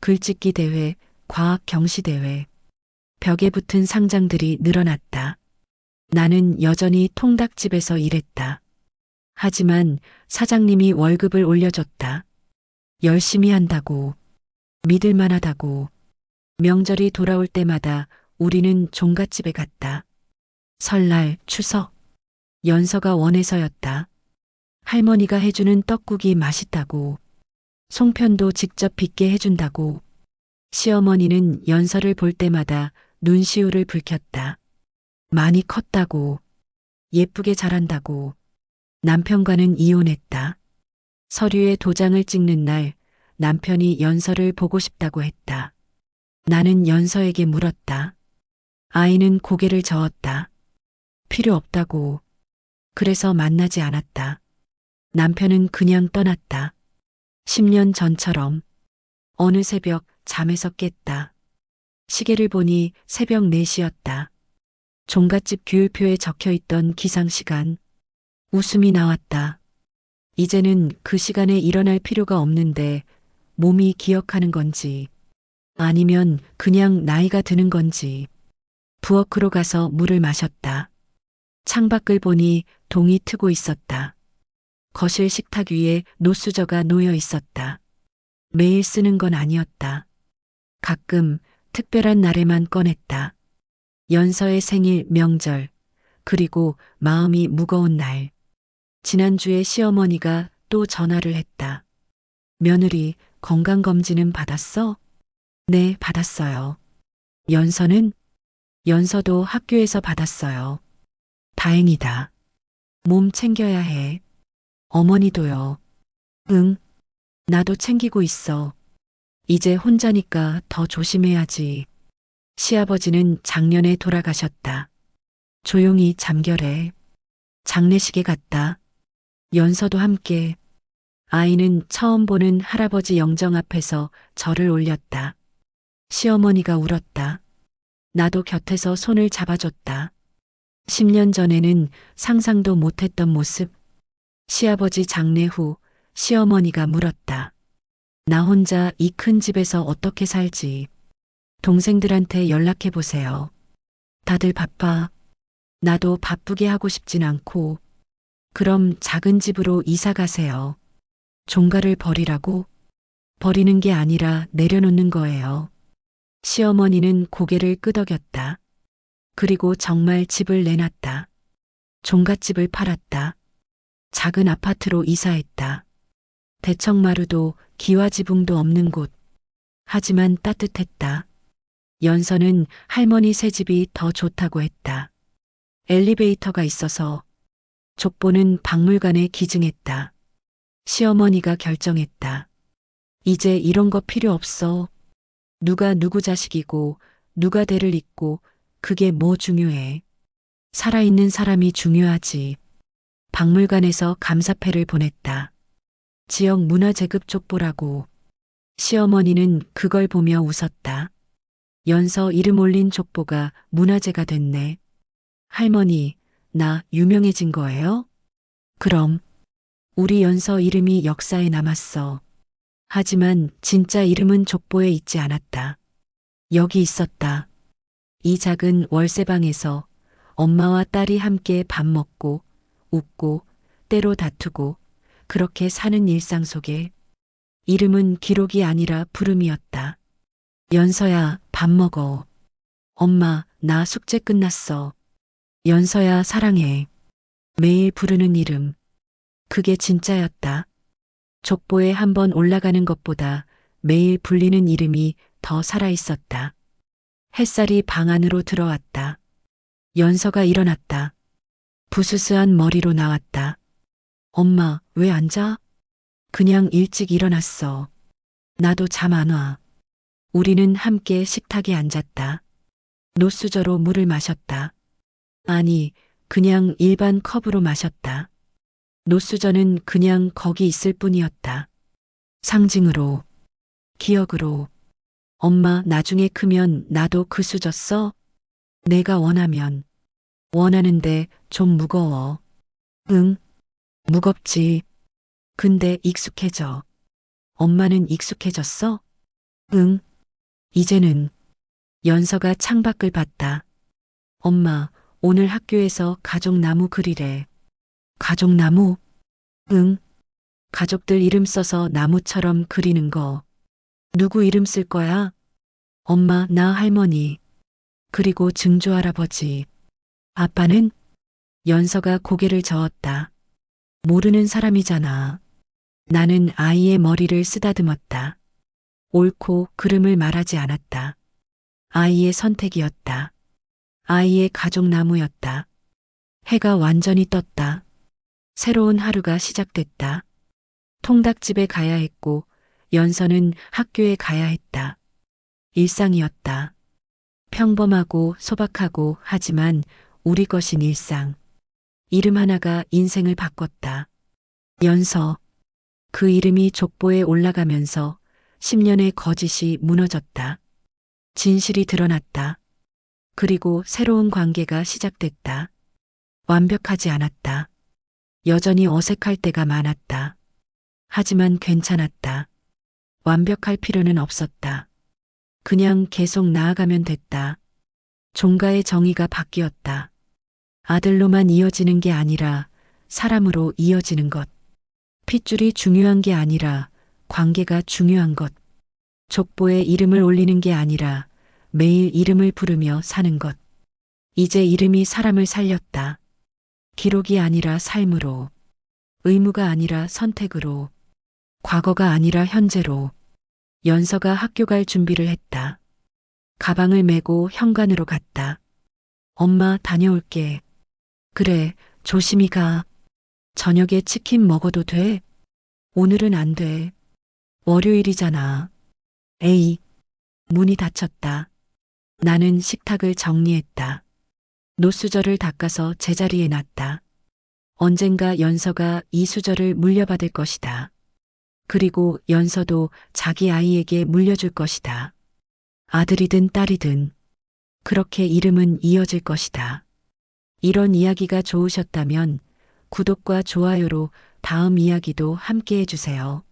글짓기 대회, 과학 경시대회. 벽에 붙은 상장들이 늘어났다. 나는 여전히 통닭집에서 일했다. 하지만 사장님이 월급을 올려줬다. 열심히 한다고, 믿을만하다고. 명절이 돌아올 때마다 우리는 종갓집에 갔다. 설날, 추석, 연서가 원해서였다. 할머니가 해주는 떡국이 맛있다고, 송편도 직접 빚게 해준다고. 시어머니는 연서를 볼 때마다 눈시울을 붉혔다. 많이 컸다고, 예쁘게 자란다고. 남편과는 이혼했다. 서류에 도장을 찍는 날 남편이 연서를 보고 싶다고 했다. 나는 연서에게 물었다. 아이는 고개를 저었다. 필요 없다고. 그래서 만나지 않았다. 남편은 그냥 떠났다. 10년 전처럼 어느 새벽 잠에서 깼다. 시계를 보니 새벽 4시였다. 종갓집 규율표에 적혀있던 기상시간. 웃음이 나왔다. 이제는 그 시간에 일어날 필요가 없는데 몸이 기억하는 건지 아니면 그냥 나이가 드는 건지. 부엌으로 가서 물을 마셨다. 창밖을 보니 동이 트고 있었다. 거실 식탁 위에 노수저가 놓여 있었다. 매일 쓰는 건 아니었다. 가끔 특별한 날에만 꺼냈다. 연서의 생일, 명절, 그리고 마음이 무거운 날. 지난주에 시어머니가 또 전화를 했다. 며느리 건강검진은 받았어? 네, 받았어요. 연서는? 연서도 학교에서 받았어요. 다행이다. 몸 챙겨야 해. 어머니도요. 응, 나도 챙기고 있어. 이제 혼자니까 더 조심해야지. 시아버지는 작년에 돌아가셨다. 조용히 잠결에 장례식에 갔다. 연서도 함께. 아이는 처음 보는 할아버지 영정 앞에서 절을 올렸다. 시어머니가 울었다. 나도 곁에서 손을 잡아줬다. 10년 전에는 상상도 못했던 모습. 시아버지 장례 후 시어머니가 물었다. 나 혼자 이 큰 집에서 어떻게 살지? 동생들한테 연락해 보세요. 다들 바빠. 나도 바쁘게 하고 싶진 않고. 그럼 작은 집으로 이사 가세요. 종가를 버리라고? 버리는 게 아니라 내려놓는 거예요. 시어머니는 고개를 끄덕였다. 그리고 정말 집을 내놨다. 종갓집을 팔았다. 작은 아파트로 이사했다. 대청마루도 기와지붕도 없는 곳. 하지만 따뜻했다. 연서는 할머니 새 집이 더 좋다고 했다. 엘리베이터가 있어서. 족보는 박물관에 기증했다. 시어머니가 결정했다. 이제 이런 거 필요 없어. 누가 누구 자식이고 누가 대를 잇고 그게 뭐 중요해. 살아있는 사람이 중요하지. 박물관에서 감사패를 보냈다. 지역 문화재급 족보라고. 시어머니는 그걸 보며 웃었다. 연서 이름 올린 족보가 문화재가 됐네. 할머니, 나 유명해진 거예요? 그럼. 우리 연서 이름이 역사에 남았어. 하지만 진짜 이름은 족보에 있지 않았다. 여기 있었다. 이 작은 월세방에서 엄마와 딸이 함께 밥 먹고 웃고 때로 다투고 그렇게 사는 일상 속에 이름은 기록이 아니라 부름이었다. 연서야, 밥 먹어. 엄마, 나 숙제 끝났어. 연서야, 사랑해. 매일 부르는 이름. 그게 진짜였다. 족보에 한번 올라가는 것보다 매일 불리는 이름이 더 살아있었다. 햇살이 방 안으로 들어왔다. 연서가 일어났다. 부스스한 머리로 나왔다. 엄마, 왜 안 자? 그냥 일찍 일어났어. 나도 잠 안 와. 우리는 함께 식탁에 앉았다. 노수저로 물을 마셨다. 아니, 그냥 일반 컵으로 마셨다. 노수저는 그냥 거기 있을 뿐이었다. 상징으로, 기억으로. 엄마, 나중에 크면 나도 그 수저 써? 내가 원하면. 원하는데 좀 무거워. 응, 무겁지. 근데 익숙해져. 엄마는 익숙해졌어? 응. 이제는 연서가 창밖을 봤다. 엄마, 오늘 학교에서 가족나무 그리래. 가족나무? 응. 가족들 이름 써서 나무처럼 그리는 거. 누구 이름 쓸 거야? 엄마, 나 할머니. 그리고 증조할아버지. 아빠는? 연서가 고개를 저었다. 모르는 사람이잖아. 나는 아이의 머리를 쓰다듬었다. 옳고 그름을 말하지 않았다. 아이의 선택이었다. 아이의 가족나무였다. 해가 완전히 떴다. 새로운 하루가 시작됐다. 통닭집에 가야 했고 연서는 학교에 가야 했다. 일상이었다. 평범하고 소박하고 하지만 우리 것인 일상. 이름 하나가 인생을 바꿨다. 연서. 그 이름이 족보에 올라가면서 10년의 거짓이 무너졌다. 진실이 드러났다. 그리고 새로운 관계가 시작됐다. 완벽하지 않았다. 여전히 어색할 때가 많았다. 하지만 괜찮았다. 완벽할 필요는 없었다. 그냥 계속 나아가면 됐다. 종가의 정의가 바뀌었다. 아들로만 이어지는 게 아니라 사람으로 이어지는 것. 핏줄이 중요한 게 아니라 관계가 중요한 것. 족보에 이름을 올리는 게 아니라 매일 이름을 부르며 사는 것. 이제 이름이 사람을 살렸다. 기록이 아니라 삶으로. 의무가 아니라 선택으로. 과거가 아니라 현재로. 연서가 학교 갈 준비를 했다. 가방을 메고 현관으로 갔다. 엄마, 다녀올게. 그래, 조심히 가. 저녁에 치킨 먹어도 돼? 오늘은 안 돼. 월요일이잖아. 에이. 문이 닫혔다. 나는 식탁을 정리했다. 노수저를 닦아서 제자리에 놨다. 언젠가 연서가 이 수저를 물려받을 것이다. 그리고 연서도 자기 아이에게 물려줄 것이다. 아들이든 딸이든 그렇게 이름은 이어질 것이다. 이런 이야기가 좋으셨다면 구독과 좋아요로 다음 이야기도 함께 해주세요.